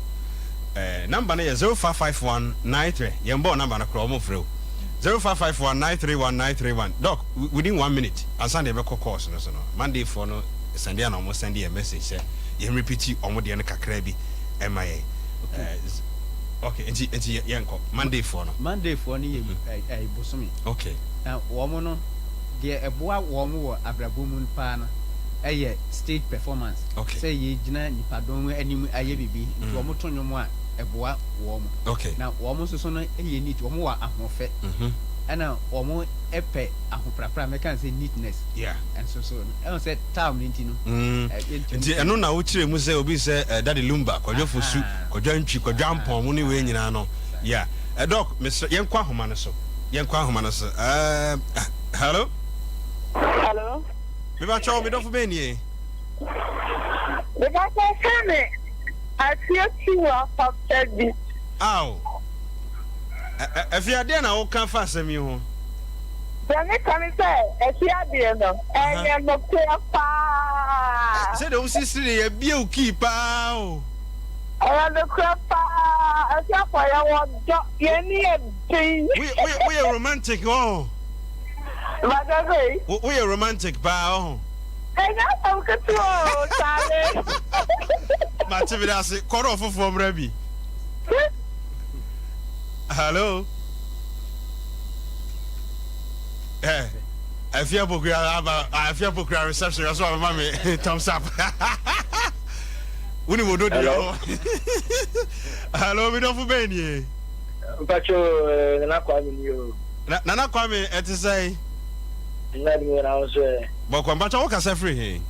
number na 055193 yen bo number na kro mo freo 0551931931 doc within 1 minute answer dey be course no so no Monday for no Sunday na almost send a message say yen repeat omo de no kakra bi ema ye okay enti yen ko Monday for no ye bosomi okay na wo mo no de eboa wo mo wo abrabomu pa na eye stage performance say ye gina nipadon anim aye bibi wo mo tonyo mo a eboa wo mo okay na wo mo so no eye neat wo mo wa ahofe ana wo mo epe ahoprapra me kan say neatness and so and say time nti no nti eno na wo kire mu say obi say daddy lumba kodwo fosu kodwo ntwi kodwo ampon mu ne we nyina no doc Mr. yenkwa homa no so hello me ba chawo me do fu be ni We got that coming. I feel you off of service. Ow. If you are there now, can fast me home. Then they come and say, if you are there now, and you're not clear. Say, don't see, a bill keeper. I the crap. I can't find out what you need. We are romantic, oh. We are romantic, pal. I got some control, Charlie. Matividasi, cut off from Rebbe. Hello. Eh, I feel Bukra reception. That's why my mommy thumbs up. We will do hello. Hello, we don't forbid you. Pacho, Nana Kwame, you. Nana Kwame, et say. Not when I was but Kwambacha Oka free.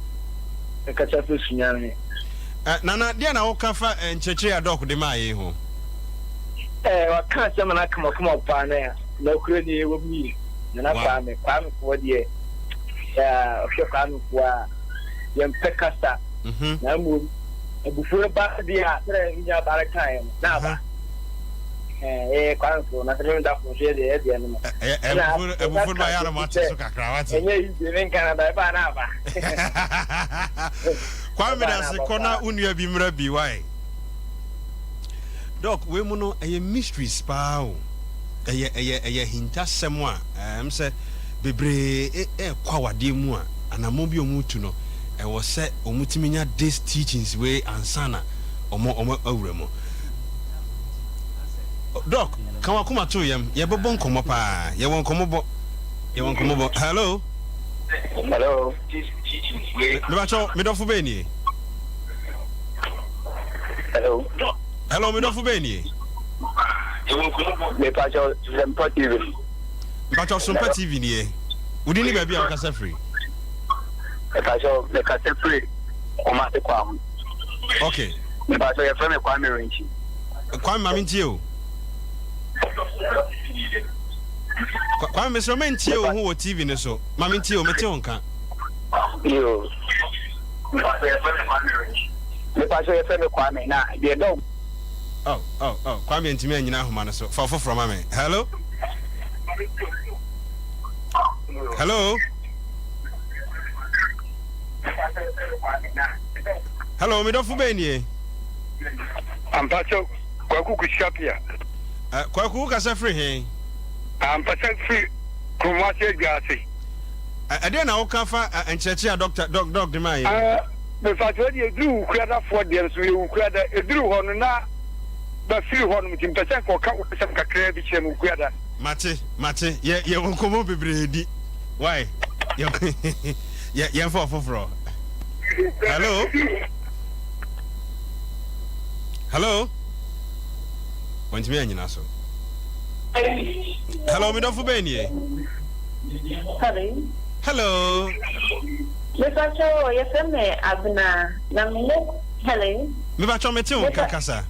a catapult. Nana, dear, now Okafa and Cheche dog de my home. I can't summon I come up, partner. No credit with me. Nana Kwame for the year. Kwame for young Pecasta. Now, before about the time. Now, Kwame for nothing that was the end. And before my animal to Kakrawat. And you didn't Canada by now. Kwame as a corner unia bimrabi why? Doc, we mono a mystery spow. A hinta semwa. Say, Bebre kwawa de mua, and a mobile mutuno. I was set omutiminya this teachings way and sana or more oremo. Doc, come on, come to yem. Yabon come up. You won't come up. You won't come up. Hello. Hello. Midofubeni. Hello. Hello, Midofubeni. Me pacho Sompa TV. Pacho Sompa TV ni. Udi ni baby akasa free. Me pacho me kasa free. O ma te kwam. Okay. Me pacho ye frame Kwame Rinchi. Kwame maminti o. Kwame Mr. Menti o hu o TV ne so. Maminti o mete onka. Yo. Me pacho ye frame Kwame na de dog. Oh, Kwame ntimi anyina ahoma no so. Fa from me. Hello? Hello? Hello, me dofu beni. Ampacho kwaku kushapia. Kwaku ka sa free he. Ampacho free kumwase gasi. Ade na wo ka fa encheche doctor doc de mai. Me fato de edru krada for de so e krada edru hono na ba free hono mtim pese ko ka sem kakra bi chem krada. Mate ye won komo bebredi. Why? Ye for Hello? Hello? Want me anyina so. Hello, me dofu beni. Hello. Mr. Cho, yes, Abna. Hello. Me ba cho mete on kakasa.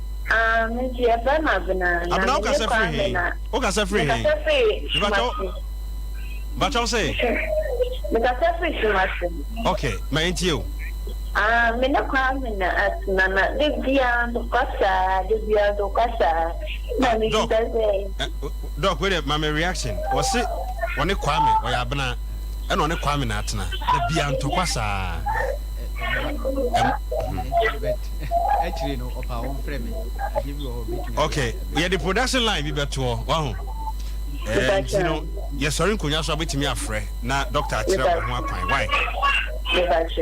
Me Abna. Abna o kasa free. O kasa free. Me ba cho say. Me kasa free. Okay, my intio. Me na Kwame na asnana Divya do kasa. Na me Doc, wait, my reaction. Was it one Kwame or Abna? And on a Kwame Natna, the Bian to Quasa. Actually, no, of our own frame. Okay, we had the production line, we better. Wow. And you know, yes, sorry, Kunya, so bit me a friend. Now, Doctor, why?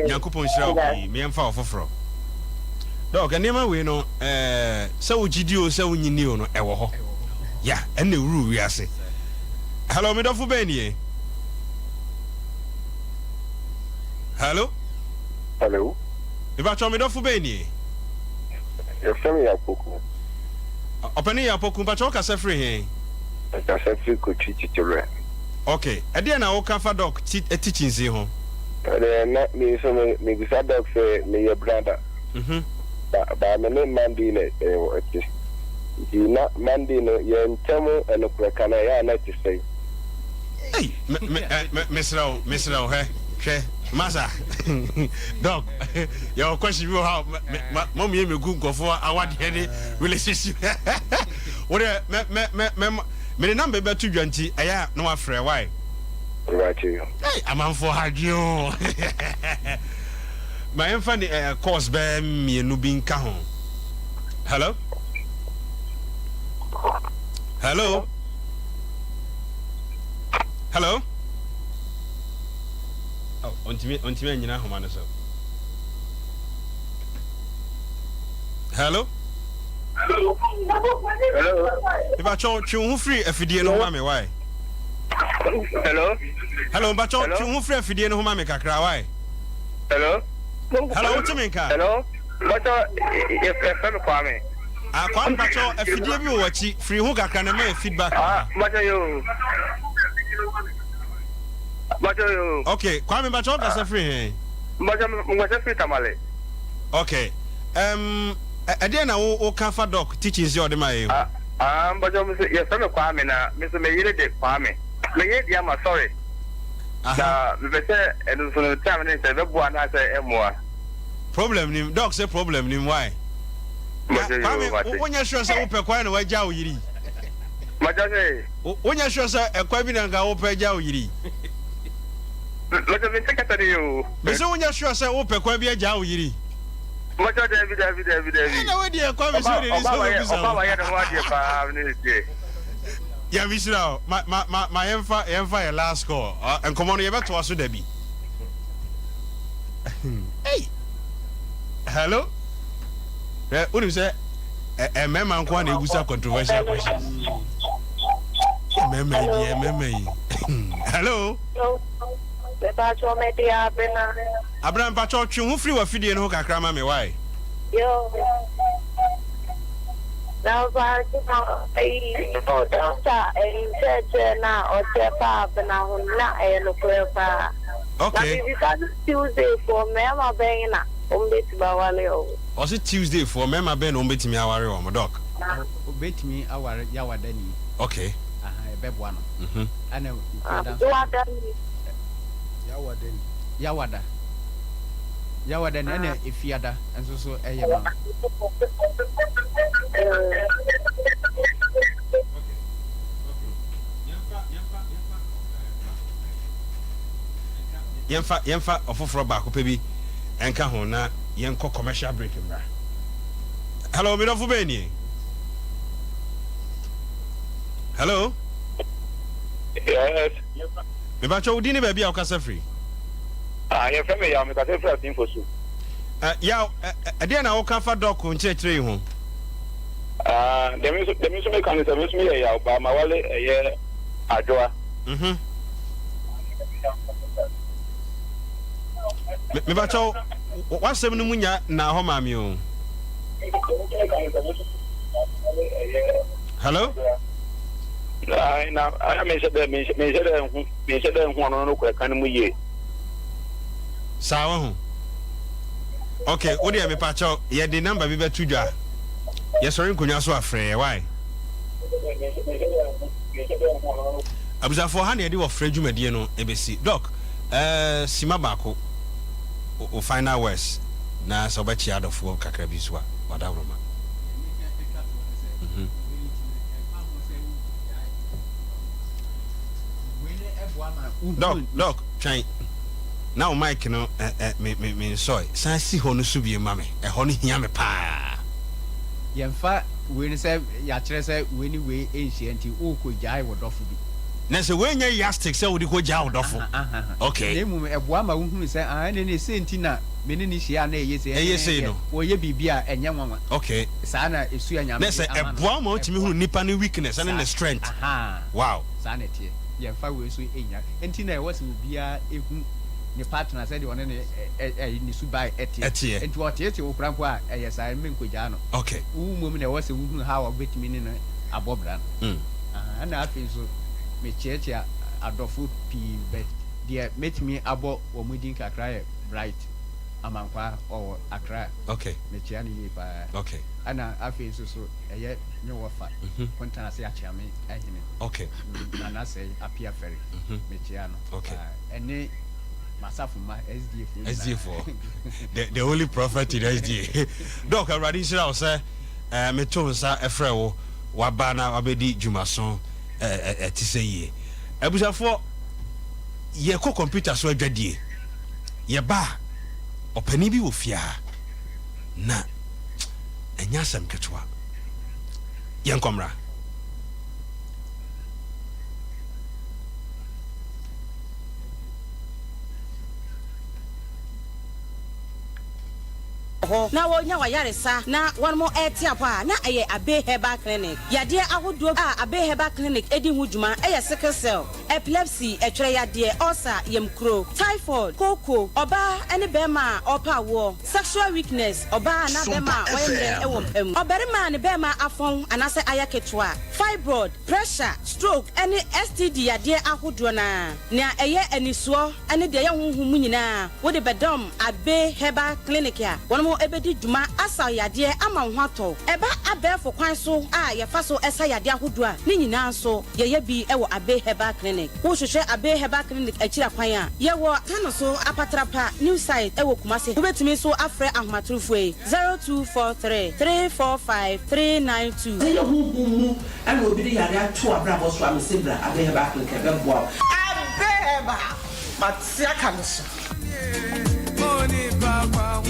Yankupon Shell, me and Fall for Dog, and never we know, so would you do so when you knew no ever. Yeah, and the rule we are say. Hello, me dofu beni. Hello? Hello. If I told me dofu beni. Your family are poku. Open your poku, but you can say free. I can say free could teach it to rent. Okay, I didn't know Kafa dog teaching see home. Not me, so me decide dog say me your brother. But my name Mandine, you not Mandine, you're in Temu and a Krakana, not to say. Hey, Miss Lowe, hey, Massa, dog, your question you how mommy me good for our heady relationship. What me number be 220, I no afraid why? Right you. Hey, I'm on for hard you. My infant course bear me no being kahon. Hello? Hello? Hello? Oh, on me, you know, hello? Hello. If I told you who free if you didn't know mommy, why? Hello. Hello, but you who free if you didn't know mommy, Kakra, why? Hello. Hello, what you mean, Car? Hello. But if I'm Kwame. I can't but if you did you watch it, free hook, I can make feedback. But you. Okay, Kwame, but you're a free. But I'm free tamale. Okay. Again, I will come for doc teachings your demand. But your son of Kwame now, Mr. Mayer de Kwame. Mayer, I'm sorry. The better and for the time and the one I say more. Problem, doc say problem, why? When you're sure so open, quite a way, Jow Yiri. When you're sure, sir, a quite and go open Jow Yiri. Let me take it to you. But so when you're sure, sir, open quite a Jow Yiri. What are David? No idea, Kwame. Yeah, we should know. My empire last score. And come on, you better to us, Debbie. Hey. Hello? What do you say? A member and one who's a controversial question. Hello? Abraham Pacho, who free wa fidi and hoka krama me why? Yo. Now, I okay. Tuesday for Mama Bena. Was it Tuesday for Mama Ben on bet me our my dog? Bet me our Yawadani. Okay. Bebwano. I know. Yawada. Yawada nene ifiada and so eyama. Yemfa ofoforo ba ko pebi enka ho na yenko commercial break mbra. Hello, me dofu beni. Hello? Yes. Me ba cho udini ba bia o kasa free. Your family, I'm a different thing for you. Yeah, again, I will come for doc on check tree home. The music mechanism is me, by my wallet, a year, I draw. Me bacho, what's the munya na home, mammy? Hello? I may say that one on the kind of year. Sawa. Okay, what do you have pacho? Yeah, the number be better to yes, sorry, kunya so afraid. Why? Abuza for honey, do afraid you mediano, ABC. Doc, Simabako, o final words. Na so bachi out of work, Kakrabiswa, whatever. Doc, try. Now Mike no me soy san si ho no so bi ma me e ho no hia me pa yemfa we ni say ya kire say we ni we enhia nti o ko jai wodofo bi na se we nya yastic say we di ko jai wodofo okay na mu eboa ma wo hunu say ne se nti na me ni hia na eye no wo ye bibia enye nwanwa okay sa na esu anya na se eboa ma o timi hunu nipa ne weakness and the strength wow sa na tie yemfa we so enya nti na e wose bibia ehu ni partner said one ni subai etie enti what etie wo krampo a eyesa me nkogya no okay wo mum na wo se wo how obetimi ni no abobra na afi so me cheche adofo pi bet dia metimi abo wo mudin kakra e bright amankwa o akra okay me chia ni pa okay ana afi so eye me wo fa kontana se achia me ehine okay na say apia ferry me chia no okay ene Masafuma SDA4 the only prophet in SDA Doc already said I say me to sa efre wo waba na wabedi dwumason ti say ye abusafo ye ko computer so adwadie ye ba opani bi wo fia na enya sam ketwa yenkomra na wonya wayaresa na one more etiapa na eye Abe Herbal Clinic yade ahodo Abe Herbal Clinic edi huduma eye sickle cell epilepsy etwere yade ulcer yemkro typhoid koko oba ene bema opa wo sexual weakness oba na bema oyemre ewo mpam oberima ne bema afon anase ayaketwa fibroid pressure stroke ene STD yade ahodo na eye enisuo ene de ye honhum nyina wo de bedom Abe Herbal Clinic ya ebedi duma asa yade ama hwato eba abefo kwan so ye fa so esa yade ahodoa ni nyina so ye bi ewo Abe Herbal Clinic wo hwehwe Abe Herbal Clinic akira kwan a ye wo kano so apatrapa new site ewo Kumase wo betumi so afre ahomatrofo 0243 345 392 ye hu and obi de yade ato abrabo so amsebra Abe Herbal Clinic be boa Abe Herbal matsia kanso money baba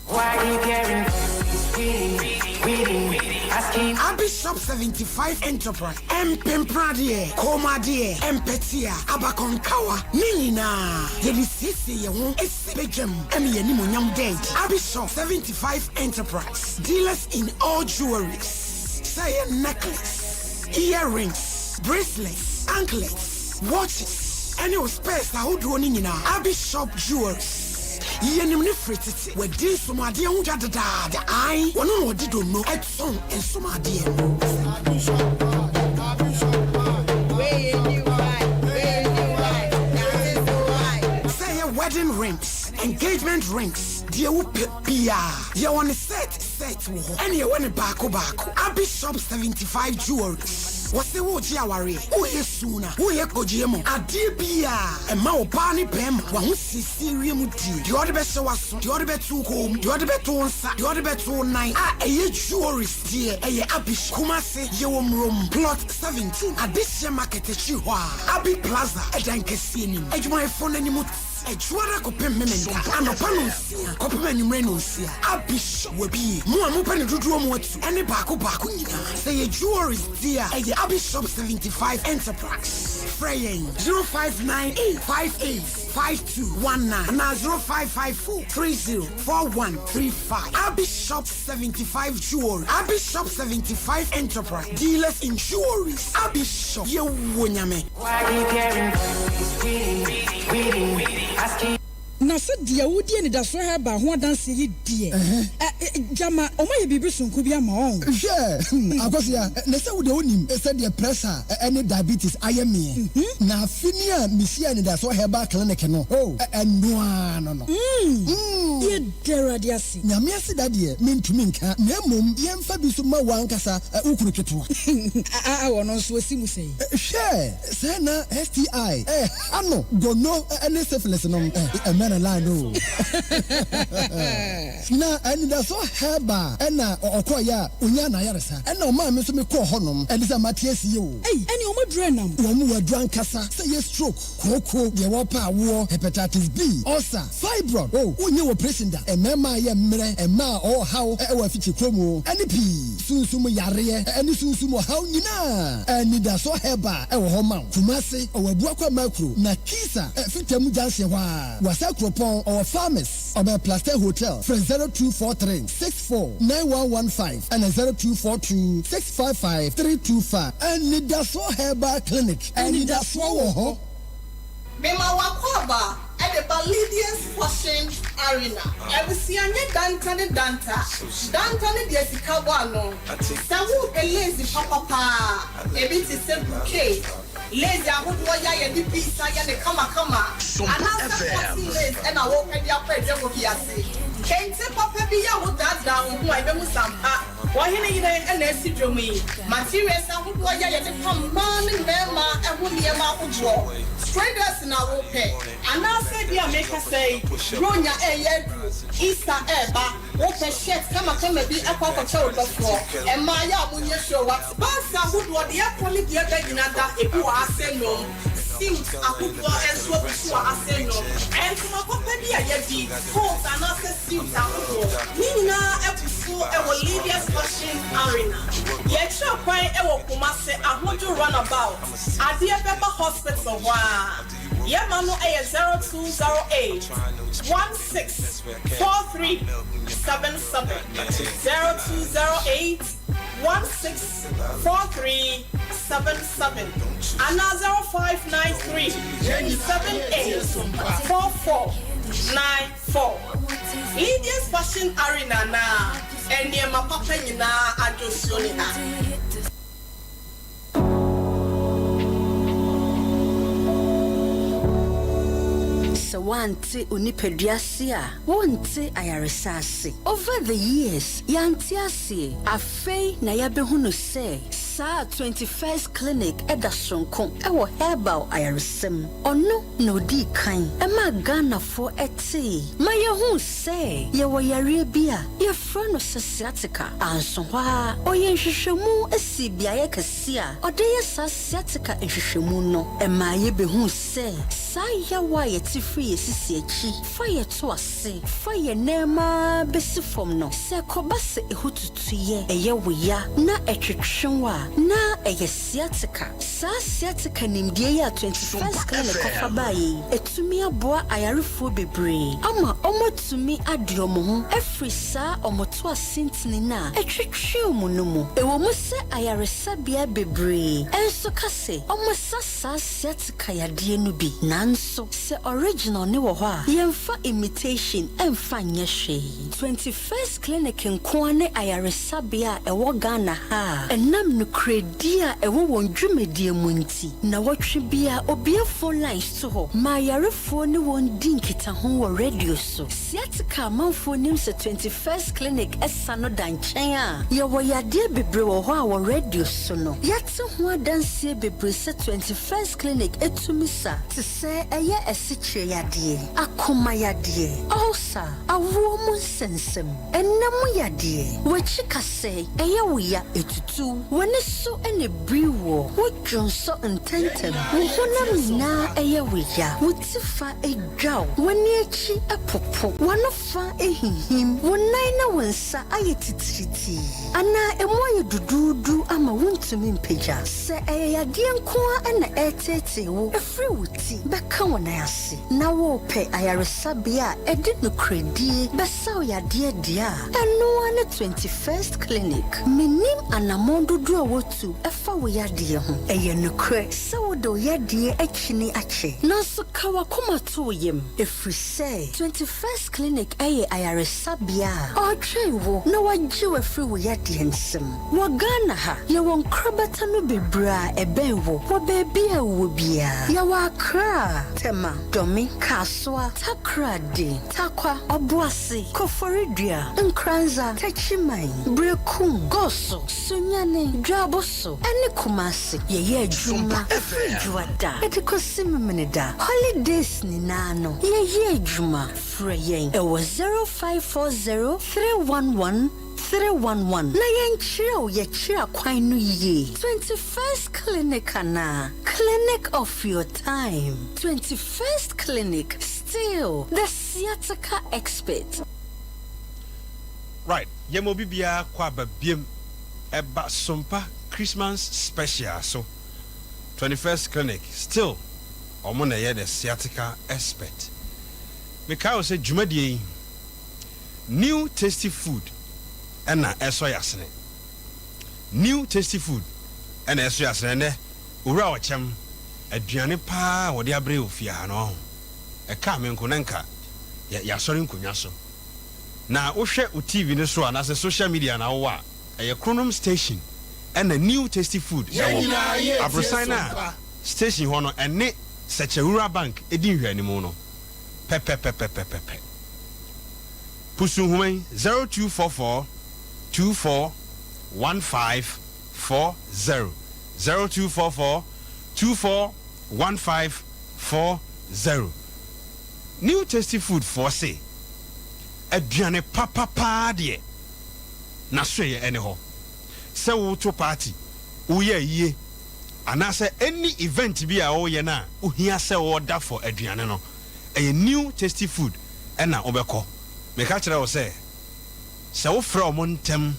why you caring? Asking Abi Shop 75 Enterprise Empempradie Komadie Empetia Abakonkawa Nina Yedi Sisi Yewon Esibegem Emi Yenimonyam Dead Abi Shop 75 Enterprise Dealers in all jewelries say necklace earrings bracelets anklets watches any space how do nina Abi Shop jewelries yenim ne fretiti we din somade hu jadada ai wono no di do no etson ensomade say wedding rings engagement rings dear pia you want set wo and you want baako Abi Shop 75 jewelries what's the word yawari o yesuna o yekojiemo adebia e ma oba ni bem wa hu sisiri mu di the other best waso the other betu home the other betu nsa the other betu nine eye jewelries dear eye Abi Kumase yewomrom plot 17 adesha market echi ho Abi Plaza edankesi ni ejuma phone ni mu Ejwara kopem memenda anopa no sia kopem anwumre no sia Abi Shop wabi mo amopa ne dodo mo atu ene baako nyina say jewelry dia Abi Shop 75 Enterprise Fraying 0598585219 and 0554304135 Abi Shop 75 Jewelry Abi Shop 75 Enterprise Dealers in jewelries Abi Shop ye wonyame why you caring asking na se dia wodi ani da so ha ba ho adanse yi die jama o ma ye bibi sunku bi ama on akosia na se wodi onim se dia pressure any diabetes ayeme na afinia misia ni da so Herbal Clinic no enoa no ye deradia si nyame ase da de mentumi nka na mom ye mfa bi so ma wankasa ukuru keto wono so asimu sei se na STI ano gono any syphilis no na no na ani da so Herbal na okoya onya na yaresa na o ma me so me ko honom eni sa matiasi o eni o madura nam o mu wadran kasa say ye stroke koko ye wo pa wo hepatitis B ulcer fibroid onye wo president emema ye mre ema o haw e wa fichi kromo eni pi sunsum yare eni sunsum haw nyina eni da so Herbal e wo ho ma Kumase o wabu akwa makro na kisa fitam janse wa Propon or farmers of a Plaster Hotel from 0243 64 9115 and 0242 655 325 and Nidaso Herbal Clinic and Nidaso Bema Wakoba at the Balidians Washing Arena. Every Dantani Dantani de Sikawano. Sawu Elezi Papa, a bit is a bouquet. Lazy, I would want ya the pizza and the kama. And I walk at your present with Yassi. Can't tip up a beer with that down who I know Sompa. Why he and a syndrome? Materials, I would want ya the come morning, Mama, and would be a mouth of draw. Strangers in our pay. And I said, dear, make us say, Ronya Easter Eba, what a shit, come and be a papa child before. And Maya, when you show up, but I would want the actually be a beginner if you are saying no. Suit, I would go and swap to our saying no. And from a company, I get the coat and not the suit. Nina, ɛwɔ Lydia's Fashion Arena. Yɛkyerɛ kwan ɛwɔ Kumase Ahojo Runabout. Adeɛ Bɛba Hospital hɔ a. Yɛma no ɛyɛ 0208 164377 0208 164377 and 0593 78 4494. Lydia's Fashion Arena na ɛnneɛma papa nyinaa adwosioni ha. Wante unipeduase a wonte ayaresase. Over the years yanti ase afei na yabehu no se saa 21st clinic eda sonko ewo herbal ayaresem ono na odi kan ema Ghana fo ete ma yehu se yewo yare bia yefra no sciatica anso hwa oyenhwehwemu esi biaye kase a ode yesa sciatica ehwehwemu no ema yebehu se saa yawa yeti free yesisi echi fa yeto ase fa ye nema besi fom no se kobase ehututuye eyewoya na etwetwenwa na eye sciatica sa sciatica nimdie ya 21st clinic kofa baye etumi aboa ayarefo bebre ama omotumi adiomo ho efri sa omoto asintini na etwetwe mu no mu ewo mu se ayaresa bia bebre enso kase omosa sa sciatica yade no bi nanso se original ne wo ho a yemfa imitation emfa nyehwe 21st clinic nkoane ayaresa bia ewo Ghana ha enam no credia ewo wondwumedie munti na wotwe bia obia phone lines to ho ma yarefo ne wondi nkita ho wo radio so sciatica manfo nim se 21st clinic esano danchen a ye wo yade bebre wo ho a wo radio so no yate ho adanse bebre se 21st clinic etumisa te se eye esichire yade akoma yade also awo mu sensem enam yade wachika se eye wo ya etutu woni so ene briwo wodwon so intentem wo honam na eye wo ya wotifa edwaw woni echi epopo wonofa ehihim wonai na wonsa ayetitriti ana emoye dududu ama wontumi mpeja se eye yade nkoa ena etete wo efri wuti beka wona ase na wo pe ayaresabia edi no credit besa yade dia eno ane 21st clinic minim anamondo do wotu efa wo yade ho eye no kre se wo do yade achini ache no so kawa komato yem efri se 21st clinic eye ayaresabia otwewo na wagye wafri wo yade nsem wo Ghana ha ye won krabata no bebra ebenwo wo bebia wo bia ya wa kra tema domi kaswa takrade takwa obuase koforidua nkranza tachimai brekum goso sunyane dwaboso ene kumase ye adwuma efridwada etikosimmeneda holidays ni nano ye adwuma freyen ewo 0540 311 311 na yenchiro ye chira kwan no ye 21st clinic na clinic of your time 21st clinic still the sciatica expert. Right, yemo bibia kwa babiem eba Sompa Christmas special so 21st clinic still omo na ye the sciatica expert. Mekao say dwumadie new tasty food ena eso yasene new tasty food ena eso yasene ne owura ochem aduane pa wode abre ofia no e ka me nkonanka ya sori nkonya so na wo hwe o TV ne so ana se social media na wo a e Kronom station ena new tasty food abrosana station ho no ene Sechewura bank edi hwani mu no pepe pusu human 0244 241540 0244 241540 new tasty food for say aduane papa de na so ye ene ho se wo to party wo ye yie anase any event bi a wo ye na ohia se wo da for aduane no a new tasty food ena obeko me ka kire wo say So from ntem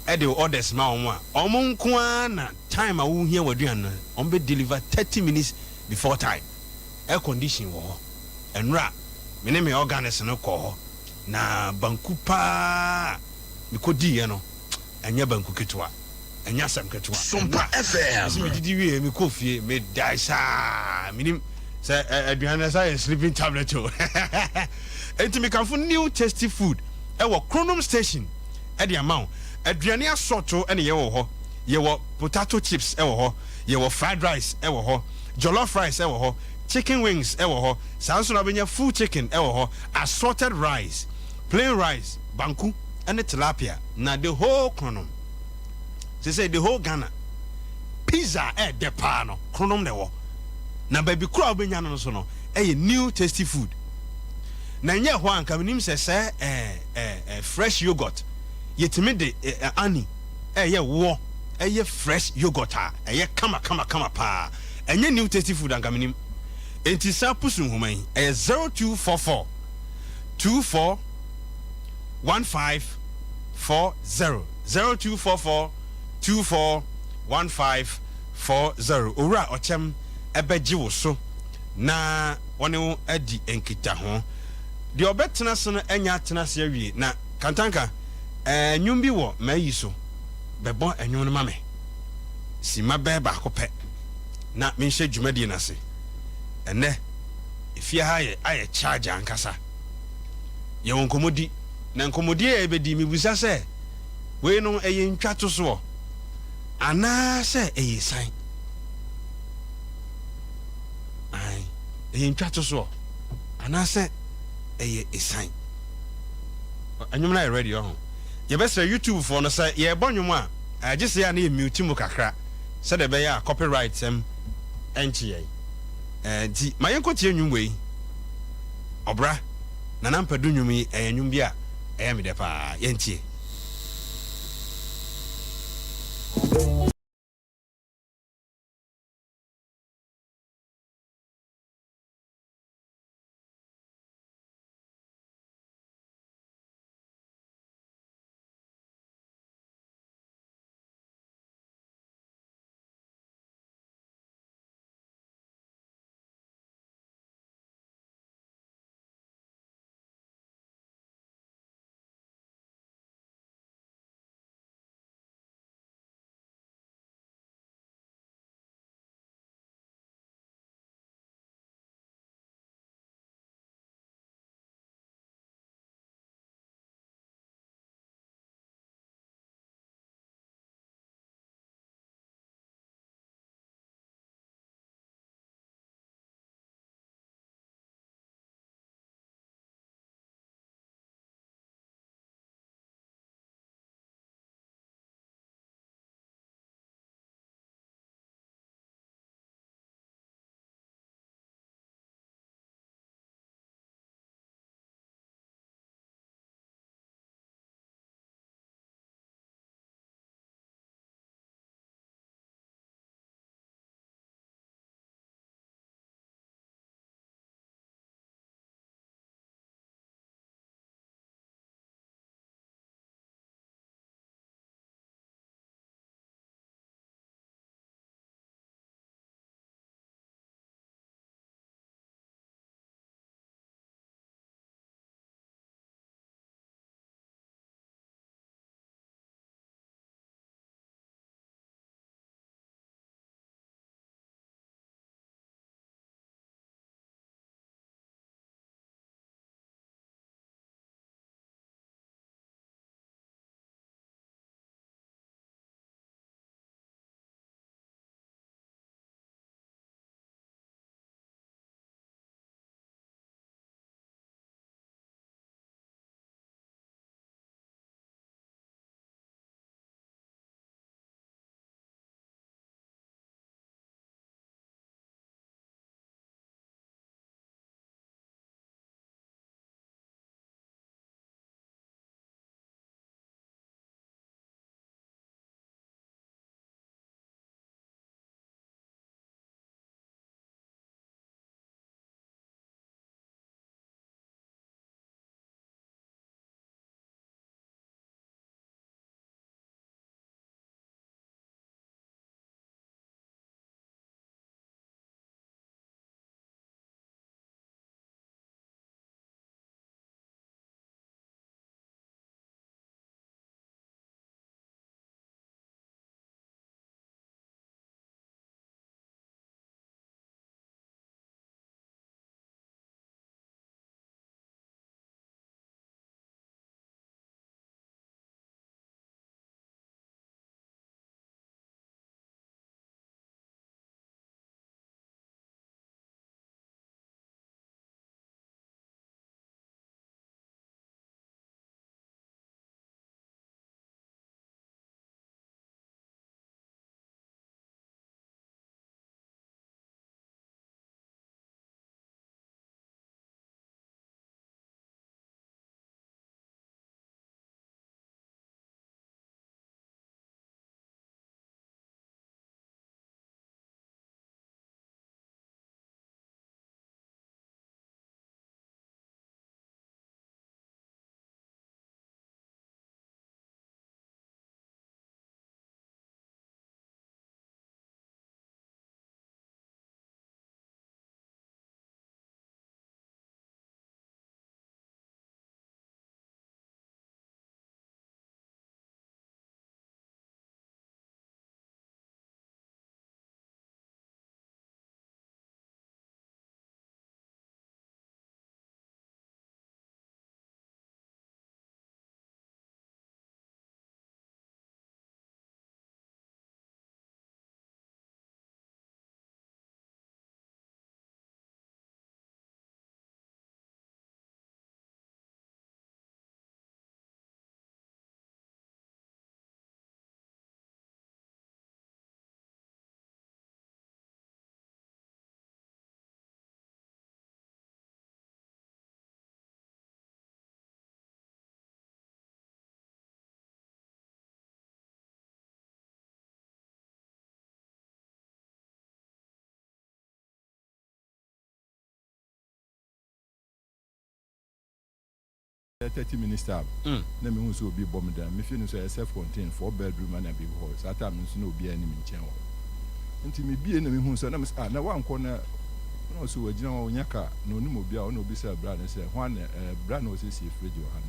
the orders ma omo nko na time a wo hia waduan on be deliver 30 minutes before time. Air condition wo enra me ne me organize no ko na banku pa me kodi ye no anya banku ketwa anya sam ketwa Sompa FM me didi wie me kofie me dai sa minim say aduan say sleeping tablet o enti me kan new tasty food e wo Chronom station e the amount aduane asoto ene ye wo ho ye wo potato chips e wo ho ye wo fried rice e wo ho jollof rice e wo ho chicken wings e wo ho sanso na benya full chicken e wo ho assorted rice plain rice banku ene tilapia na the whole Chronom say the whole Ghana pizza e de pa no Chronom de wo na baby kura obenya no so no e new tasty food na nye ho anka minim say fresh yogurt yetime de ani ye wo ye fresh yogurt ye kama pa enye new tasty food anka minim enti sa pusu human 0244 24 1540 0244 24 1540 owura ochem ebeji wo so na wone adi enkita ho de obetena so no enya atena se awie na kantanka enwum bi wo mayi so bebo enwum no mame sima ba ko pe na menhye dwumadi na se ene efia ha ye aye charge ankasa ye won komodi na nkomodi e bedi mibusa se we no eye ntwato so ana se eye san ai eye ntwato so ana se eye esan anyum na ready ho ye be say YouTube for no say ye bonwum a agese ya na ye mute mu kakra say de be ya copyright enchi ye di mayenkotie nwum we obra na nampadu nwum yi enwum bi a me de pa ye ntie 30 minutes tab. Na me hu so obi bomb down. Me feel so self contained 4-bedroom and a big hall. So that means no be any nchen ho. Nti me bie na me hu so na me na wan ko na no so wagina onyaka no nim obi a no obi say bra na say hwan bra na o say see fridge o ha no.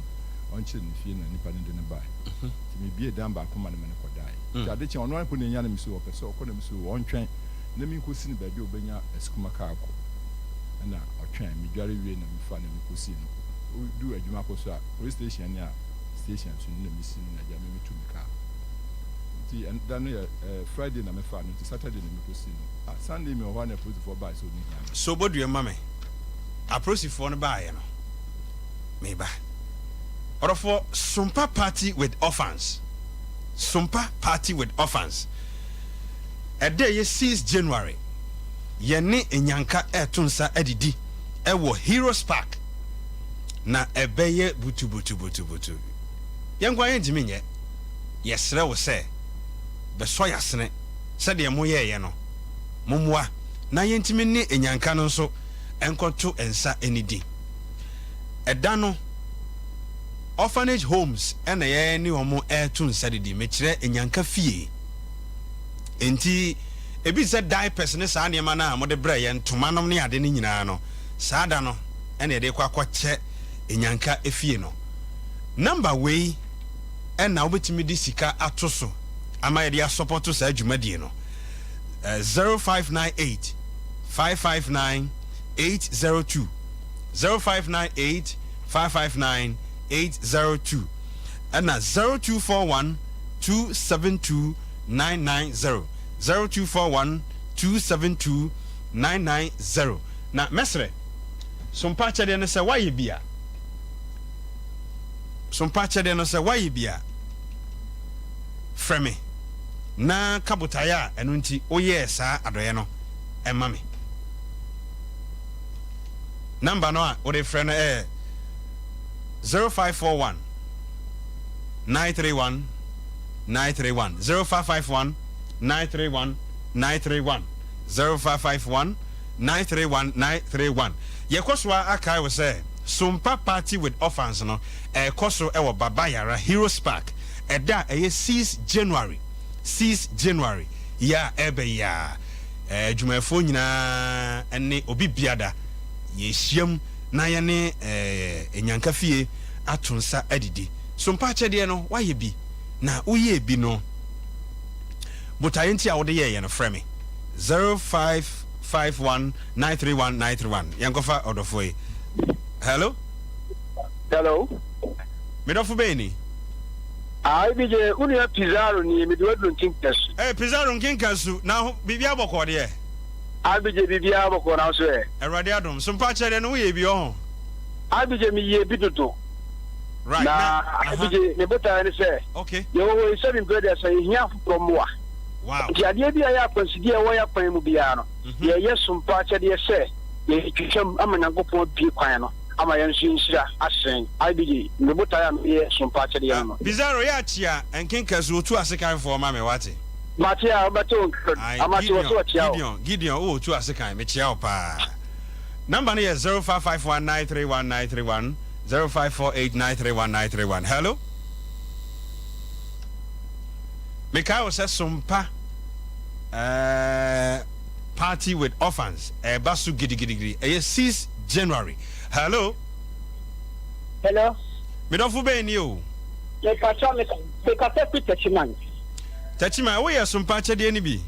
On chi ne fie na nipa ne de ne bai. Nti me bie dan ba ko ma na me ne ko dai. Nti ade chen ono an ko ne nya na me so o pese o ko na me so on twen na me ko si ne ba bi obenya eskuma ka akọ. Na otwen me dware wie na me fa na me ko si no. Do adwuma ko so a police station ya station so na me si na ja me to me ka ti and then Friday na me fa no ti Saturday na me ko si no Sunday me o wa na police for buy so ni so bodu e mame approach for no buy no me ba or for Sompa party with orphans a day 6 January ye ne enyanka etunsa edidi e wo Heroes Park na ebeye butu yengwa yentimi nye yesre wo se be so yasene se de mo ye no momwa na yentimi ne enyanka no nso enkoto ensa enidi eda no orphanage homes ena ye ni omo etu nsa didi mekire enyanka fie enti ebi se diapers ne saa ne ma na mo de bra ye ntoma no ne ade ne nyina no saa da no ena de kwa kwache enyanka efie no number way na obetimi di sika atoso ama ye dia support sa adwumadie no 0598 559 802 0598 559 802 and 0241 272 990 0241 272 990 na mesre Sompa chede no se waye bia Sompa chede no se waye bia freme na kabutaya enu nti oye saa adoye no ema me number no a ode frɛ no 0541 931 931 0551 931 931 0551 931 931 yekoswa akai we say Sompa party with orphans no koso e wo Babayara Heroes Park eda 6 January ya ebe ya dwumafo nyina ene obi biada ye hyiam na ye ne enyanka fie atonsa adidi Sompa chede no waye bi na uye bi no botayenti a wode ye no frɛ me 0551 931 931 yankofa odofoi hello medofo beni bije unu ya Pizarro ni midwadlu nkinkasu Pizarro nkinkasu na bibia aboko de bije bibia aboko na so Erade adom Sompa chere no ye bi o bije mi ye bidodo right na bije me bota ni se okay ye wo 7 brothers so hia promoa wow ti ade bia ya consider wo ya pan mu bia no ye Sompa chere se ye twetwam amanyankopon bi kwan no ama yan shinshira asen bije me bota ya ye Sompa chere ye no Pizarro ya chia nkinkasu otu asekan for ma me wate Matia baton amati waso chia Gideon otu asekan me chia opa number is 0551931931 0548931931 hello Mikael says Sompa party with orphans basu gidi 6 January hello me don't be ni o le patron me ka Tachima we Sompa chede ni bi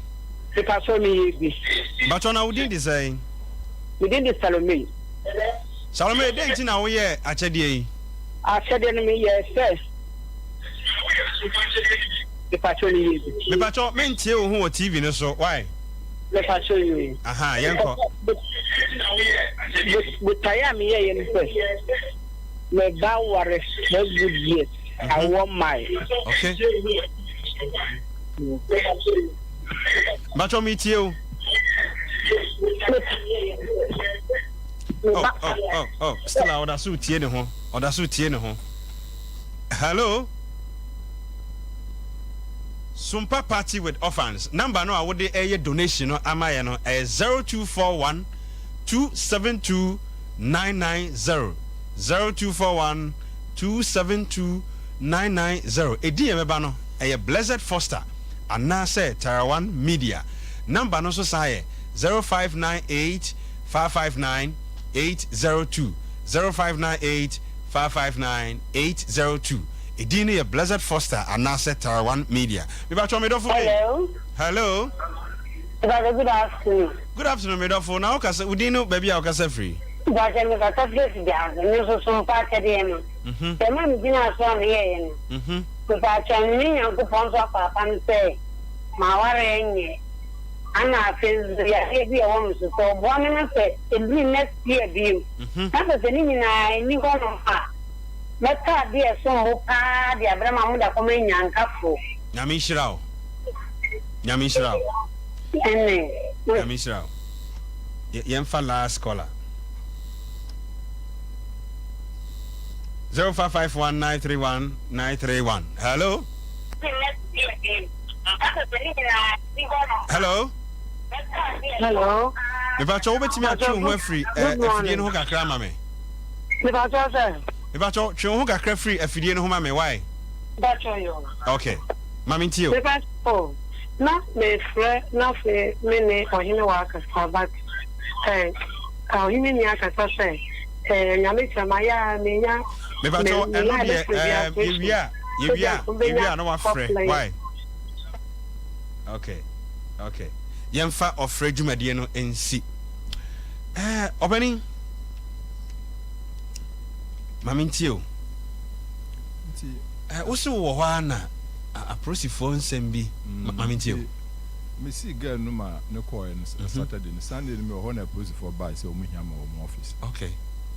le patron me bi but on within the say within the Salome date na we achede yi achede ni me yes le patron ni bi me patron me ntie o hu o TV no so why le patron ni aha yenko but taya me ye ni first me ba ware for good years I want my okay Bacho meet you. Oh. Still out of suit here, no. Or the suit here, no. Hello. Sompa party with orphans. Number no, I would a donation. No, am I no? 0241 272 990 0241 272-990. Edi emeba no eye Blessed Foster anase Tarawan Media. Number no so say 0598-559-802. 0598-559-802. Edi ne Blessed Foster anase Tarawan Media. Hello. Hello. Good afternoon. Good afternoon, Medofo. Now, because we didn't know, baby, I'll get free. But I'm going to take down. There's some part of the the man dinner song here. Because I'm me and go on Papa and say, my worry, and I feel the woman so one and say, it be next year, view. That was the name I knew one of her. Let's have the song, the Abraham Muda coming and Cafu. Yamishirao. Yamishirao. Yemfa last caller. 0551-931-931. Hello? Hello? Hello? If I told me to free, if you didn't hook a cram, me. If I told you hook a free, if you didn't hook me, why? That's all. Okay. Mammy, to you. Not me, not me, or him work as far back. How you mean, I can say, Yamita Maya, Mia. If I told you, no one free. Why? Okay. Yemfa of Fred Jumadiano NC. Opening Mamintio. Also, Wana. A phone sembi mamintio. Me see girl no ma no coin Saturday Sunday me ho prosi for buy say omo hia ma omo office. Okay.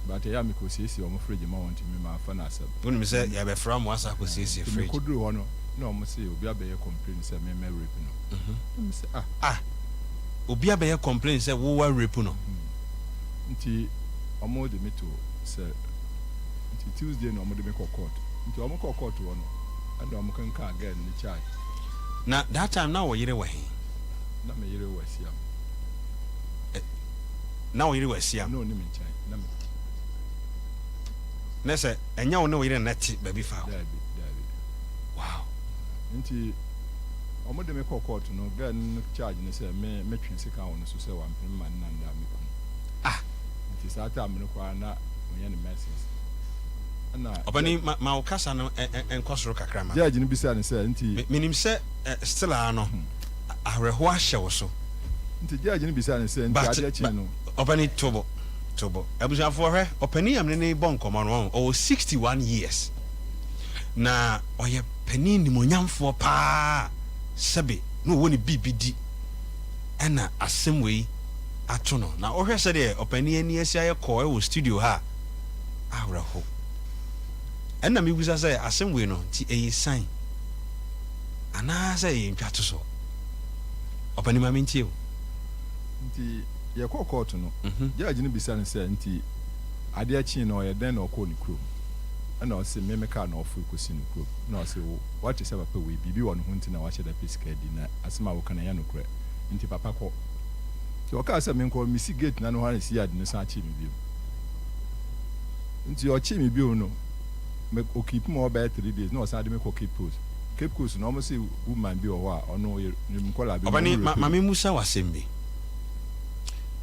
But ya me ko siesie omo fridge ma want me ma fa na asem. Woni me say ya be from wasa ko siesie fridge. Me ko duru ho no na omo say obi abaye complain say me rape no. Me say obi abaye complain say wo wa rape no. Nti omo de me to say nti Tuesday no omo de me ko court. Nti omo ko court wo no. And I'm going to get in the charge. Now, that time now, you're away. Not me, you're away. Now, you're away. No, name in China. Nessa, and you know you're net baby foul. Wow. Into almost the make a court to no get in charge and say, me, sick out on the social one, man, and it is that time, no, not when you're the message. Opani ma okasa no enkosoro kakra ma. Judge ni bisa ne say nti minim se still ano ahreho ahye wo so. Nti judge ni bisa ne say nti ade achi no. Opani tobo. Abusuafo hwe opani amne ne bon komo no o 61 years. Na oye pani ni monyamfo pa sebe no woni BBD ena asem wei ato no. Na ohwe se de opani ani asia ye ko e wo studio ha ahreho. And na mi busa say asem we no ti eyi sign ana say yin twato so opani ma mi ntie o nti ye ko court no judge ni bisa ne say nti ade achi no ye den na okọ ni kro ana o say me ka na ofu kosi ni kro na o say what is papa we bibi won ho nti na wa cheda piece di na asema wo kana ya no kro nti papa ko ti o ka say me nko mi si gate na no ha si ade ne sa achi mi bi nti o chi mi bi o no me o keep more about 3 days no say me ko keep post no almost say woman bi o ho a ono ni kola bi obani mama musa wasembe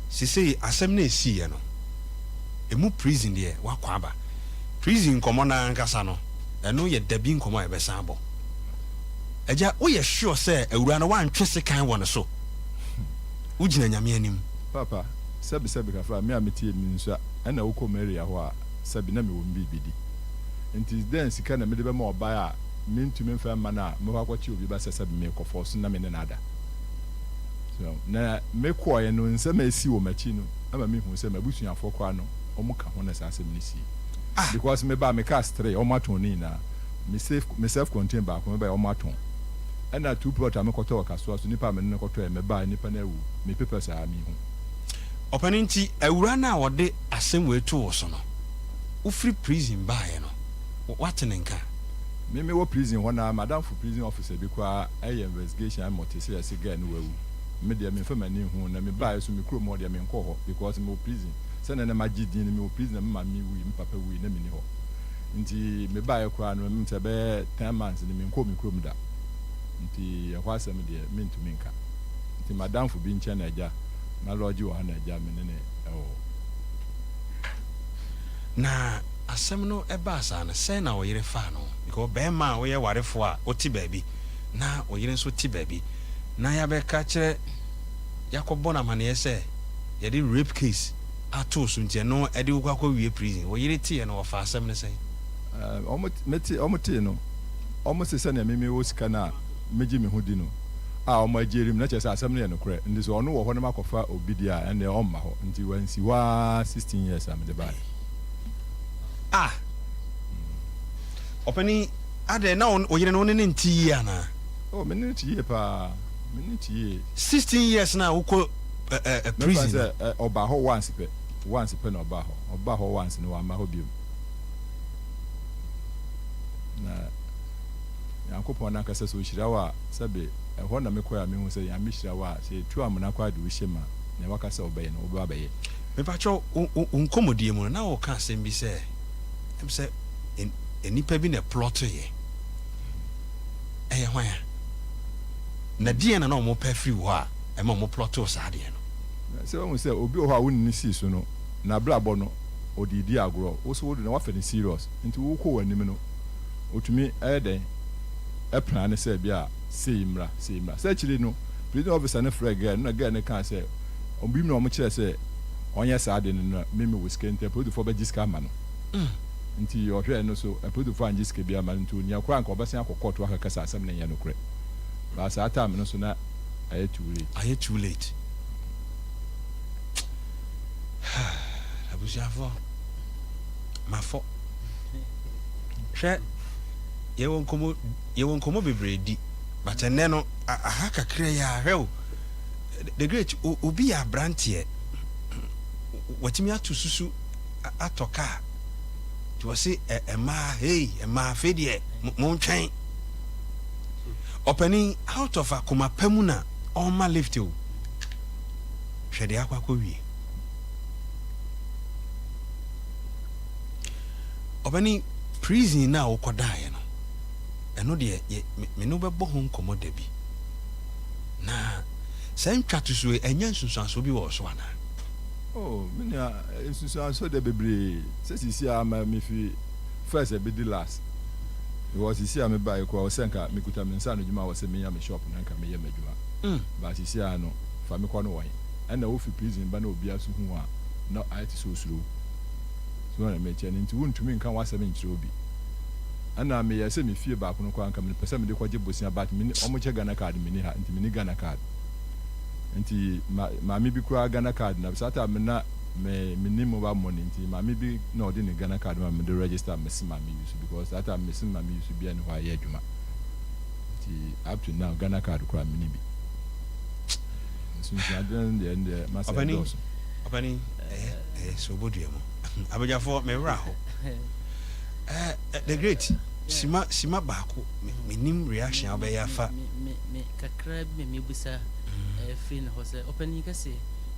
sisi asem na esi ye no emu prison de wakwa aba prison komo na nkasa no eno ye dabi nkomo e besa abo eja wo ye sure say awura no wan twese kan won so ugina nyame anim papa sabi ka fra me ametie mi nso ana wo ko area ho a sabi na me wo mbibidi nti then sika na me de be ma oba a mentumi mfa ma na me kwachi obi ba sabi me ko force na me ne nada so na me ko ye no nsa ma esi wo machi no ama me hu se mabusuafo kwa no omo ka ho na sa asem ni si because me ba me cast 3 omo aton ni na me self contain ba ko me ba omo aton ana two plot am ko to ka so nipa me ne ko to me ba nipa na wu me papers a mi hu opaninti awura na wode asem we to wo so no wo free prison ba ye no what nenka me wo prison ho na madam for prison officer bi kwa aye investigation am motese ya siga no wawu me de me fama ni hu na me ba so me kro mo de me nko ho because me wo prison se na magidin me wo prison na me ma mi wi me papa wi na me ni ho nti me ba ekwa no me mte be 10 months ni me nko me krom da nti ya kwa asem de me ntumi nka nti madam fu bi nche na agya na lodge wo ha na agya me ne na asem no eba asa na say na oyire fa no because be ma wo ye warefo a oti baabi na oyire nso ti baabi na ya be ka kire yakobo na mane say ye di rape case ato so ntie no e di wo kwa wie prison oyire ti ye no fa asem ne say omo no omo se na meme wo sika na meji me hudi no omo ajerim na chese asem ne no kure ndi so ono wo ho na makofa obidia ene omma ho nti wansi wa 16 years am de ba opani ade na oyire no ne nti ya na me ne nti ye pa me ne nti ye 16 years na uko prison oba ho once pe na oba ho once no ama ho bi na yankopon na kasa so hirawa sabe ho na mekoya me hu se ya me hirawa se tu amuna kwa de wo hyema na wakasa obaye na oba baye me pa cho unkomodie mu na wo ka asem bi se em se enipa bi na plot ye hwan na die na mo pa free wo a e ma mo plot o sa de no se wo se obi o ha wo ni si so no na blabo no odidi agro wo so wo na wa fe ni serious nti wo ko wanim no otumi den e plan se bia seimra se chiri no prison officer na frag girl na girl ne kan se obi mi no mo kire se onye sa de no meme wo skente product for be jiska ma no nti yo hwe no so product for anjiska bia ma nti onia kora nka obasen akokɔto akaka sa asem na ye no kure ba sa ata me no so na aye too late abujavo mafo hwe yewon komo bebredi but enne no aha kakra ya hwe the great obi ya brantie watimi atususu atoka to say ema fedie mo ntwen opening out of akoma pamuna on ma lift o hwede akwa wie opening prison na okodae no eno de me no bebo ho nkomo da bi na sai ntwatoso enya nsunsuaso bi wo so ana mina nsunsuaso de bebre sesisi ama me fi first e be the last because sisi ama ba ekwa o senka me kuta me nsa no djuma wo se me ya me shop na nka me ye madjuma ba sisi ano fa me kwa no wan ana wo fi prison ba na obi aso hu a na ayati so suro so na me chene nti wontumi nka wa se me nkyire obi ana me yese me fie ba kono kwa nka me pese me de kwaje bosia bat me omo che Ghana card me ni ha nti me ni Ghana card nti ma mi bi kwa Ghana card na sata me na me ni mobile money nti ma mi bi na odi ni Ghana card ma me de register me si ma mi use because sata me si ma mi use bi ani ho aye adwuma nti up to now Ghana card kwa me ni bi since I didn't the master opani so boduemo abajafo me raho the great sima baako minim reaction obeyafa me kakra bi me busa free na hose opening kase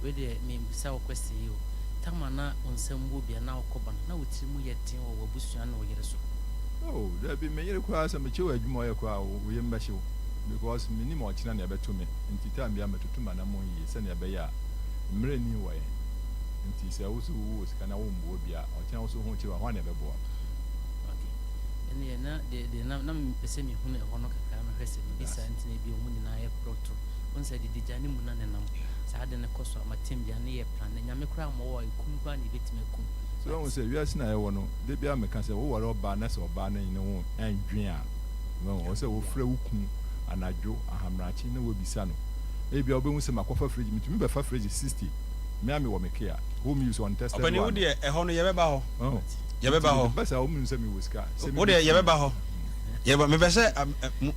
we de me busa o kwese yo tamana onsambo bia na okoba na wotirimu yeden wo wabusua na oyere so there be me yere kwa asem chewa adwuma ye kwa wo ye mbahye because minim o kina na ebeto me nti time bia metutuma na mo yi se na ebe ya mre ni wo ye nti se wo so wo sika na wo mbo bia o kina wo so ho chewa ho na ebe bo ene na de na pese mi hu na ho no kakra no hwese bi sa ntine bi o mu ni na ye proto on se di jani mu na nenam sa de ne koso amatem bia ne ye plan na nyame kra mo wo ikum ba ni betime kum so won se wiase na ye wo no de bia me ka se wo wore oba na se oba na ne ho andwen a wo se wo fra wukum anadwo ahamrachi na wo bisa no e bia obehu se makofa fridge mitumi be fa fridge 60 me ame wo me kia home use on tested one opani wo de e ho no ye beba ho ye beba ho basa wo mu se mi wiska wo de ye beba ho ye ba me be se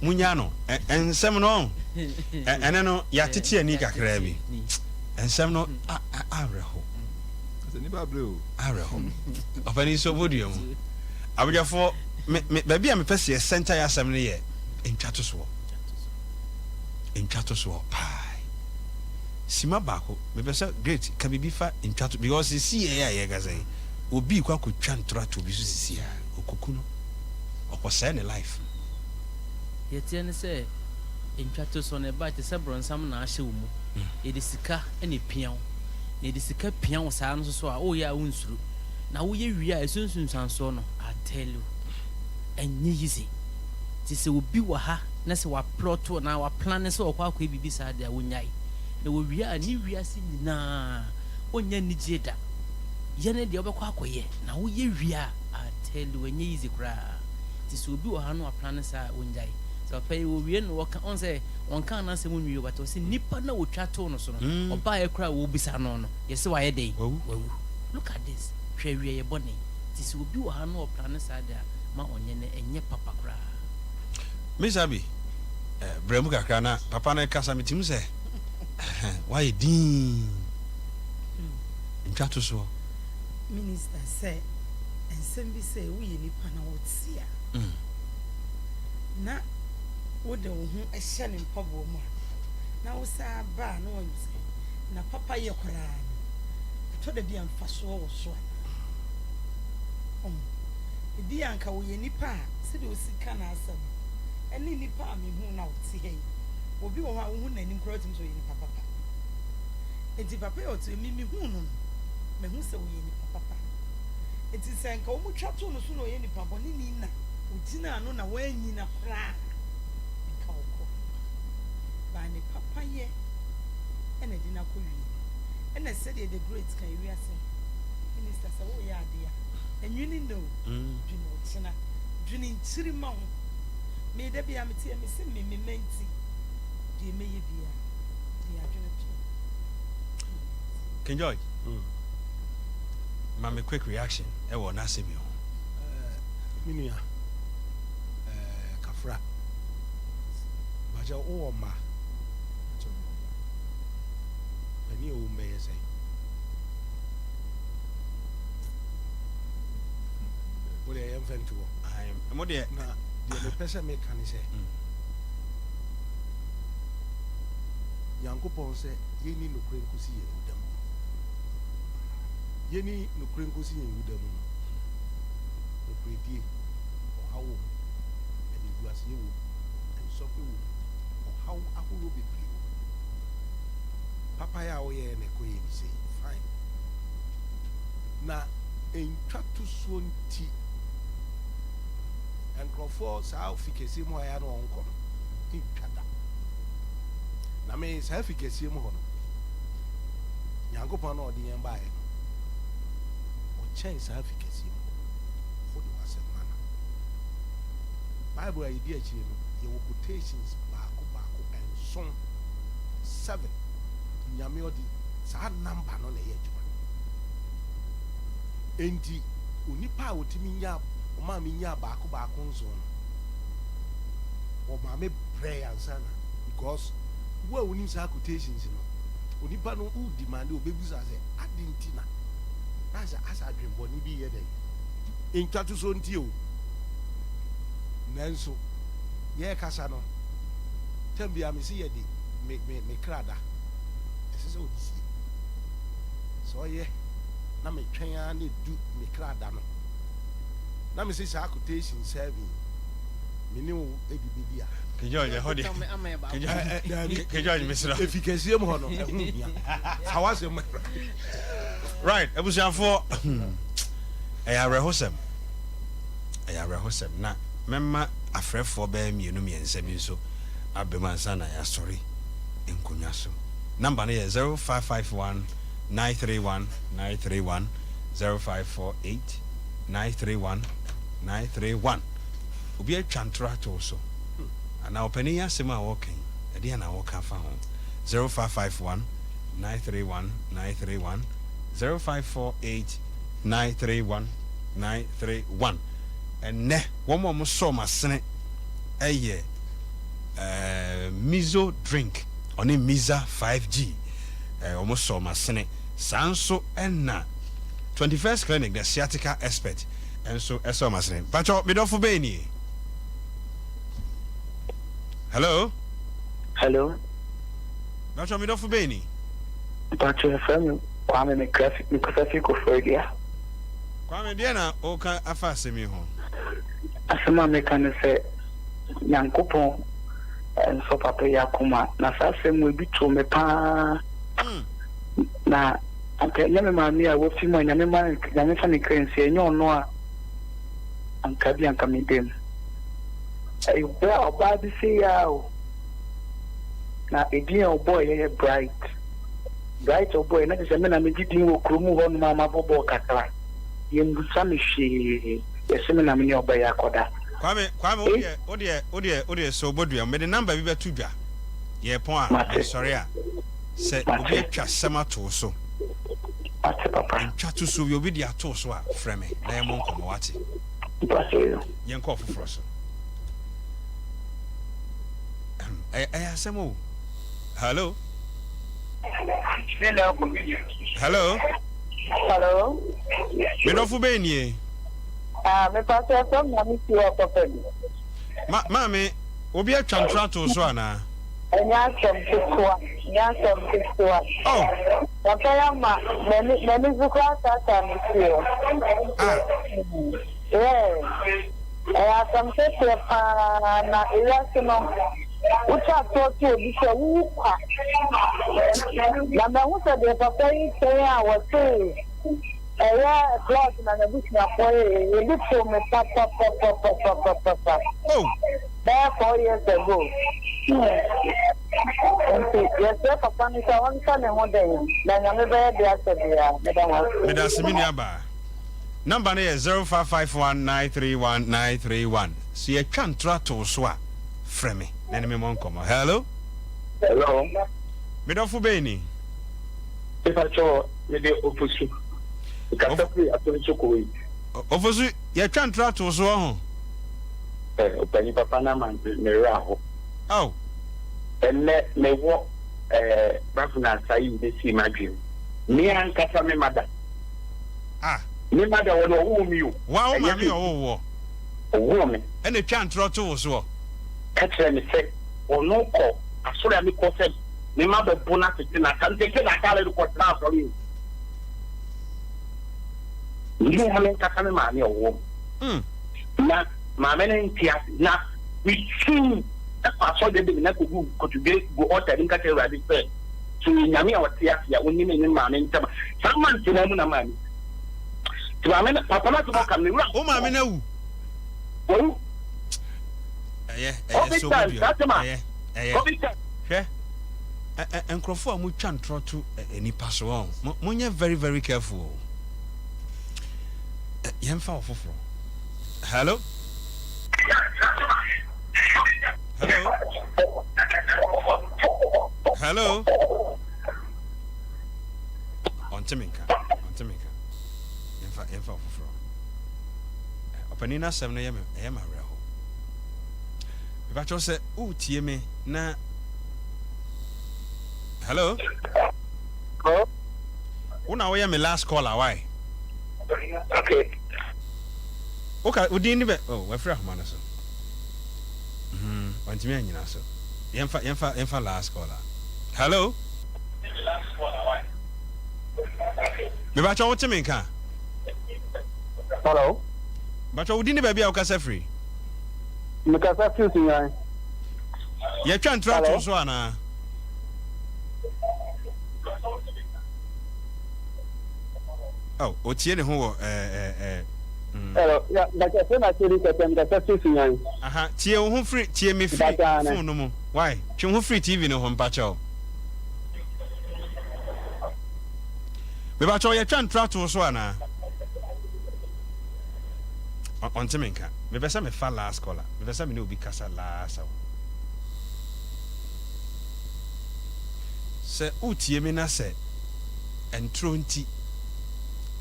munya no ensem no ene no ya tete ani kakra bi ensem no awreho ase ni ba bre o awreho opani so bodu mu abujafo me bia me pese center ya asem ne ye ntwato so pai sima baako me pese great ka bibi fa ntwato because see ya ye gazai obi kwa kotwa ntora to bi so sisia okuku no okosɛ ne life yɛtie ne sɛ ntwato so ne ba te sɛ bronsam na ahyɛ wo mu yɛde sika ne piaw na yɛde sika piaw saa no so a woyɛ a wonsuro na woyɛ wie a ɛsunsunsansoɔ no I tell you ɛnyɛ easy te sɛ obi wɔ ha na sɛ waplɔto na waplan sɛ wɔkɔ akɔ bibi saa de a wonyae na wɔwie a ne wiase nyinaa wonya nigye da yɛne deɛ wobɛkɔ akɔyɛ na woyɛ wie a I tell you ɛnyɛ easy koraa te sɛ obi wɔ ha no waplan saa wonyae sɛ ɔpɛ wɔwie no wɔka ɔn sɛ wɔnka anasɛm nwie but ɔsɛ nnipa na wɔtwa too no so no ɔbaeɛ koraa wɔbisa no no yɛsɛ wayɛ dɛn wawu look at this hwɛ wie yɛ bɔne te sɛ obi wɔ ha no ɔplan saa de a ma ɔnyɛ no ɛnyɛ papa koraa Misabi bremu kakra na papa na kasa metim sɛ why din ntwato so minister sɛ ensem bi sɛ wo yɛ nipa na wo tia na wo de wo ho ɛhyɛ ne mpabo mu na wo sa ba na wo sɛ na papa yɛ koraa no to da bi amfa so wo so ebi anka wo yɛ nipa a sɛ de o sika na asɛm ɛne nipa a mehu na wo tie yi obi wɔ hɔ a wo hu n'anim koraa tim so yɛ nipa papa enti papa yɛ ɔto mi hu no mehu sɛ wo yɛ nipa papa enti sɛ nka wo mu twa to no so na ɔyɛ nipa bɔ ne ni na ogyina ano na wanyi na koraa nka wo kɔ ba ne papa yɛ ɛna di na kɔ wie ɛna sɛdeɛ the great kan wi ase minister sɛ wo yɛ ade a enwini no dwene ɔkyena dwene nkyiri ma ho me da bia me tie me se me menti de me ye bia de adwene to King George mama quick reaction e wo na se mi ho minua kafra baja o ma ani o me yese wo le yem fentu wo ai mo de na de me pese me kan se yankopon se yeni no kren kusi ye udam yeni no kren kusi ye udam no kredi o hawo e di guase ye wo en so pe wo o hawo akoro bebre papa ya o ye ne ko ye ni say fine na entwa to so nti nkrofo saa fikesi mu ya no onko no ntwada na me saa fikesi mu ho no nyankopon na odi yen baaye no o chen saa fikesi mu fodi wasem mana bible ayi di achi no ye wo quotations baako enson 7 nyame odi saa number no na ye adwuma enti onipa a otimi nya o ma mi nya baako nso no o ma me pray ansana because wo a woni sa quotations no onipa no u demand o bebusa say adintina na sa asa adwembo ni bi ye den entwato so nti o nanso ye kasa no tambia me se ye di me krada ese so disi so ye na me twen a na du me krada no na me say sa quotation serving me ni o edibidi a George hodi George misra efikasie mo no ehun bia hawase mo right ebusiafo ayarehosem na memma afrefo ba mienu miensa bi so abemansa na ya sorry enkonwa so number no 0551 931 931 0548 931 931 obi atwantro to so ana opani asema walking ade na walk fa ho 0551 931 931 0548 931 931 enne womo mo so masene eye mizo drink oni miza 5G omo so masene sanso enna 21st clinic the sciatica expert enso eso masene pacho midofo beni. Hello. Pacho midofo beni. Pacho FM Kwame me graphic ko for dia. Kwame deɛ na oka afa asɛmi ho. Asɛm a meka ne sɛ Nyankopɔn nso papa yi akoma na saa asɛm ebi to me paa. Na anka nyame maame a wofi mu nyame fa ne krensi enye ɔno a anka bi anka me dem. Ayi bra oba bi se ya o. Na edin oboy ye bright oboy na se me na me didin wo kromu ho no mama bobo kakra. Ye mbusa me hwe ye me na me ne oboy akoda. Kwame odi so bodua me de number bi betu dwa. Ye pon a sorry a. Se obi atwa sema to so. Ate papa. Ntwa to so bi obi dia to so a freme na ye mo nkomo wate. Ye nko foforo so. Asemo. Hello. Hello. Hello. Me no fu be nie. Me pass from na mi ti o papa. Mami, obi atwa ntrato so ana. Enya asem kiswa. Oh. Papa ya ma me zukwa ta mi ti o. Asem kiswa pa na irasino. Ucha toki obisho ukwa. Na me hu se de papa yi say a wo say blood na na bush na for e bi to me pa. Oh. There 4 years ago. Yes, papa ni sa wan sa ne ho den. Na nyame be de asebia. Me da semini aba. Number ne 0551931931. Si e twa ntrato so a freme. Na me mon komo. Hello. Hello. Me do fu be ni. Ifa cho me de ofusu. Ikatapi atonso ko yi. Ofusu ye twa ntrato so ho. Opani papa na man me ra ho. Oh. Enne me wo bafuna sai de si madwem. Me ankasa me mada. Me mada wo wo mi o. Wa o ma mi o wo. Wo me. Ene twa ntrato so. Katre me se ono ko asore mi ko se me ma be bona tete na kan tete na kale ko tra so mi ni ha men kasa me ma ni owo na ma me ne ntia na we see aso de na ko gu ko to go order nka te ra bi fe so nyame a wotia ya woni me ni ma me ntama saman tina mu na ma ni to ma me papa na to ka me ra o ma me na wu o so enkrofo a mu twa ntroto enipa so on monye very very careful yemfa ofoforo. Hello. Onteminka yemfa ofoforo opanina sem na yema reho. If I say, "Oh, tie me na." Hello. Oh. Una we my last caller. Why? Okay. Okay. Udin be. Oh, we free man so. Want me anyina so. Yemfa last caller. Hello. Last caller. Why? Me ba cho what me nka. Hello. Ba cho udin be bia o kasa free. Mekasa fuse nyan. Ye twa ntrato so ana. Oh, otie ne ho wo Hello, ya na kase na chiri kase mekasa fuse nyan. Aha, tie ho free, tie me free phone no mo. Why? Twe ho free TV no ho mpa cho. Me ba cho ye twa ntrato so ana. On Timinka, me besa me fa last caller. Me besa me no bi kasa last. Se utie me na se entro nti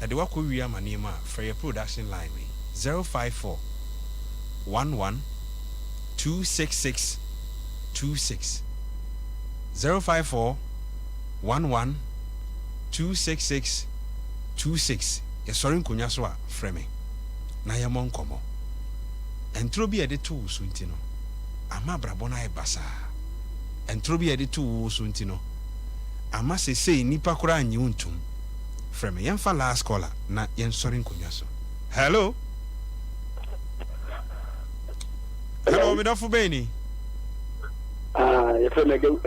e de wakọ wi amane ma for your production line we 054 11 266 26 054 11 266 26 e sorry nkonya so a frame na ya mon komo entro bi e de to so nti no ama brabo na e basa entro bi e de to so nti no ama se nipa kora anyi untum frame yemfa last caller na yen sorry nkonya so Hello. Hello, me dafu beni. You feel me again?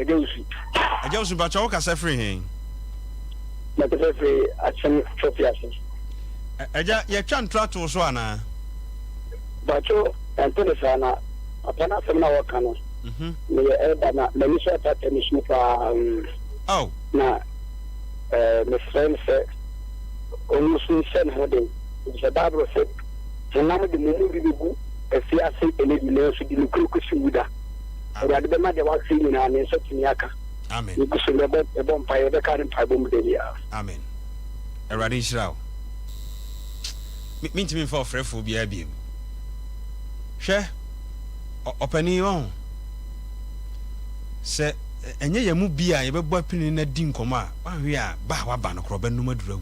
Ajawsu ba chawo kasa free hin. Na te free action chopiasin. Eja ye twa ntrato so ana. Ba cho antene sana apana semna wakano. Me eba na me nisha ta tension pa oh na me friend say onu sun hodin. The Bible said, "The name of the movie if you are saying any delay, so the Kukushi Buddha." I had the mother was singing and in such Niaka. Amen. You could say about a bumpire, the current Pibum Delia. Amen. A radish row. Mean to me for free for BIB. Share open your own. Say, and ye mu be a boy pin in a dinkoma. We are Bawa Banocroben Numadro.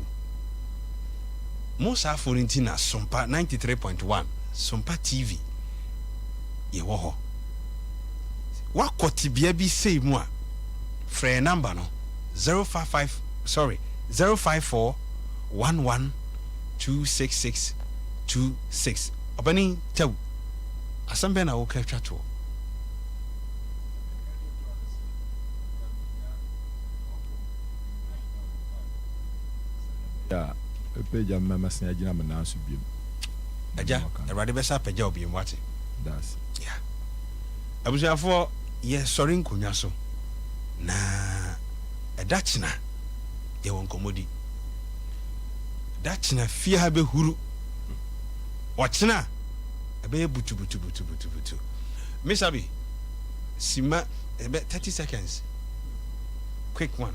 Most are for Intina, Sompa 93.1, Sompa TV. Ye wo. What could be say more? Free number no 054 11 266 26. Opening tell. Asambe na wo capture to. Yeah. Peja mama senya gina me na so biem. Aja, Erade besa peja obi mu ate. That's. Yeah. Abusuafo ye sori nkonwa so. Na edachina ye won komodi. Dachina fie ha be huru. Ochina ebe butu. Misabi sima ebe 30 seconds. Quick one.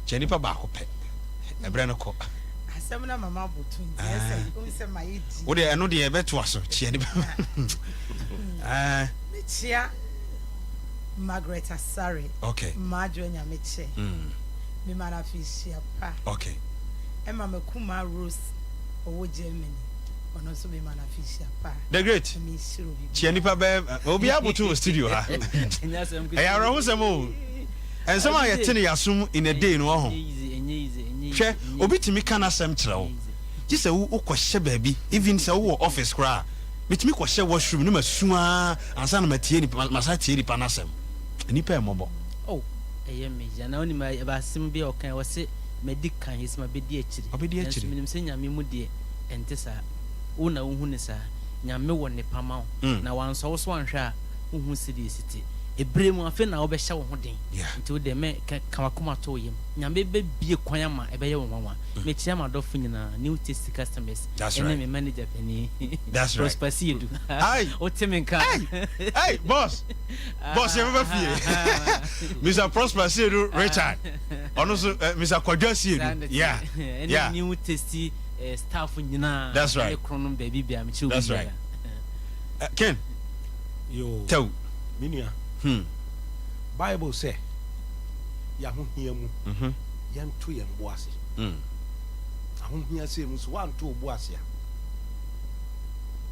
Jenipa ba ko pe. Ebre no ko. Asemna mama butu nti o se mayedi. Wo de eno de ebe to aso chia ni ba. Chia Margaret Asare. Okay. Majo Nyameche. Me mana fishia pa. Okay. Emma Mekuma Rose owo Germany. Ono so me mana fishia pa. The great. Me shiro bi. Chia ni pa be obi abutu studio ha. E ya ro husem o. And some are telling you in a day no ho. Hwe obi timi kana sem kire wo. Ji se wo kwahye baabi even se wo office kra. Metimi kwahye washroom no masua ansa na matie ni masa tie ni panasem. Nipa emobo. Oh, me jana oni ma ba sim bi o kan wo se medical his ma bedi akiri. Obedi akiri. Minim se nyame mu de ente sa. Wo na wo hu ne sa. Nyame wo ne pama wo. Na wanso wo so anhwe a wo hu sidi siti. Ebremu afi na obehya wo ho den nti wo de me kamakoma to yem nyambe be bie kwan ama ebeye wo nwanwa me chia ma dofo nyina new taste customers and me manager pani that's right prosper do ai o temenka hey boss you ever feel Mr. Prosper do Richard ono so Mr. Kwadwa do yeah new taste staff nyina that's right kronom baby bia me chi that's right Ken yo tell minia Bible say ya ho hia mu ya nto ya mboase ho hia say mu so wan to oboase a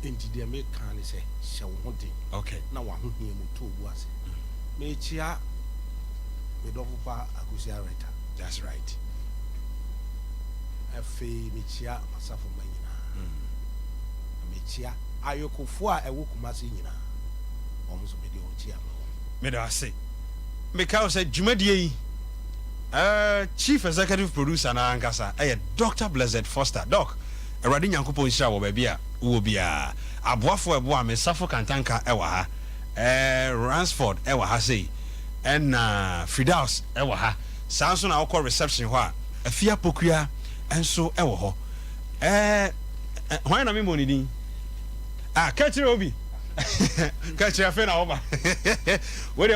enti de me kan ni say hye wo ho den okay na wa ho hia mu to oboase me chia me do pa akusia reta that's right afi me chia masafo manyina me chia ayokofo a ewo kumase nyina omo so me de o chia me da say me ka say dwumadie yi chief executive producer na ankasa Dr. Blessed Foster doc Erade Nyankopon hira wo ba bia wo bia aboafo ebo a me safo kantanka ewa ha Ransford ewa ha say na Fridaus ewa ha sanso na akọ reception ho a afia pokua enso ewo ho hwan na me moni din kachire obi kachire afa na oba we dey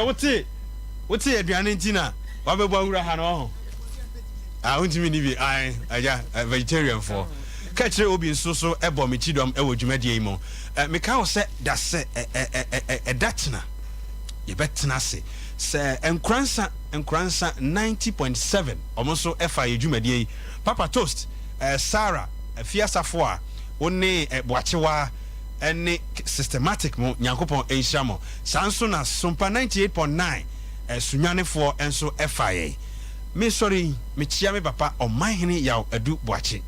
wote aduane ntina wa bebo awura ha no ho untimi ni bi aja vegetarian for kachire obi nso so ebo me chidom ewo dwumadie mo me ka wo se da se datna ye betna se enkransa 90.7 omonso efa ye dwumadie Papa Toast Sarah fiasafo a woni boachewa ene systematic mo Nyankopon enhyamo sanso na Sompa 98.9 sunyanefo enso FIA me sorry me chia me papa omanhene yaw adu boache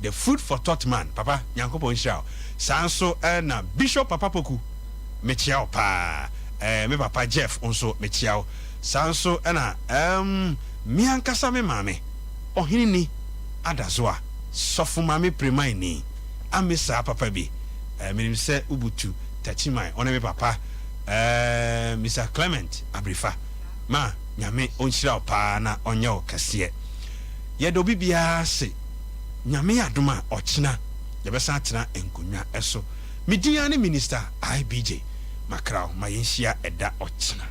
the food for thought man papa nyankopon hira sanso na bishop papa poku mechiao pa me papa Jeff onso mechiao sanso na miankasa me mame ohini ni adazoa sofu mame premai ni amesa papa bi minim se ubutu tachimai one me papa Mr. Clement Abrifa ma nyame onhira pa na onye okase yedo bibia se nyame adoma ochina yebesa atena enkonwa eso media ne minister IBJ makrao mayenhia eda ochina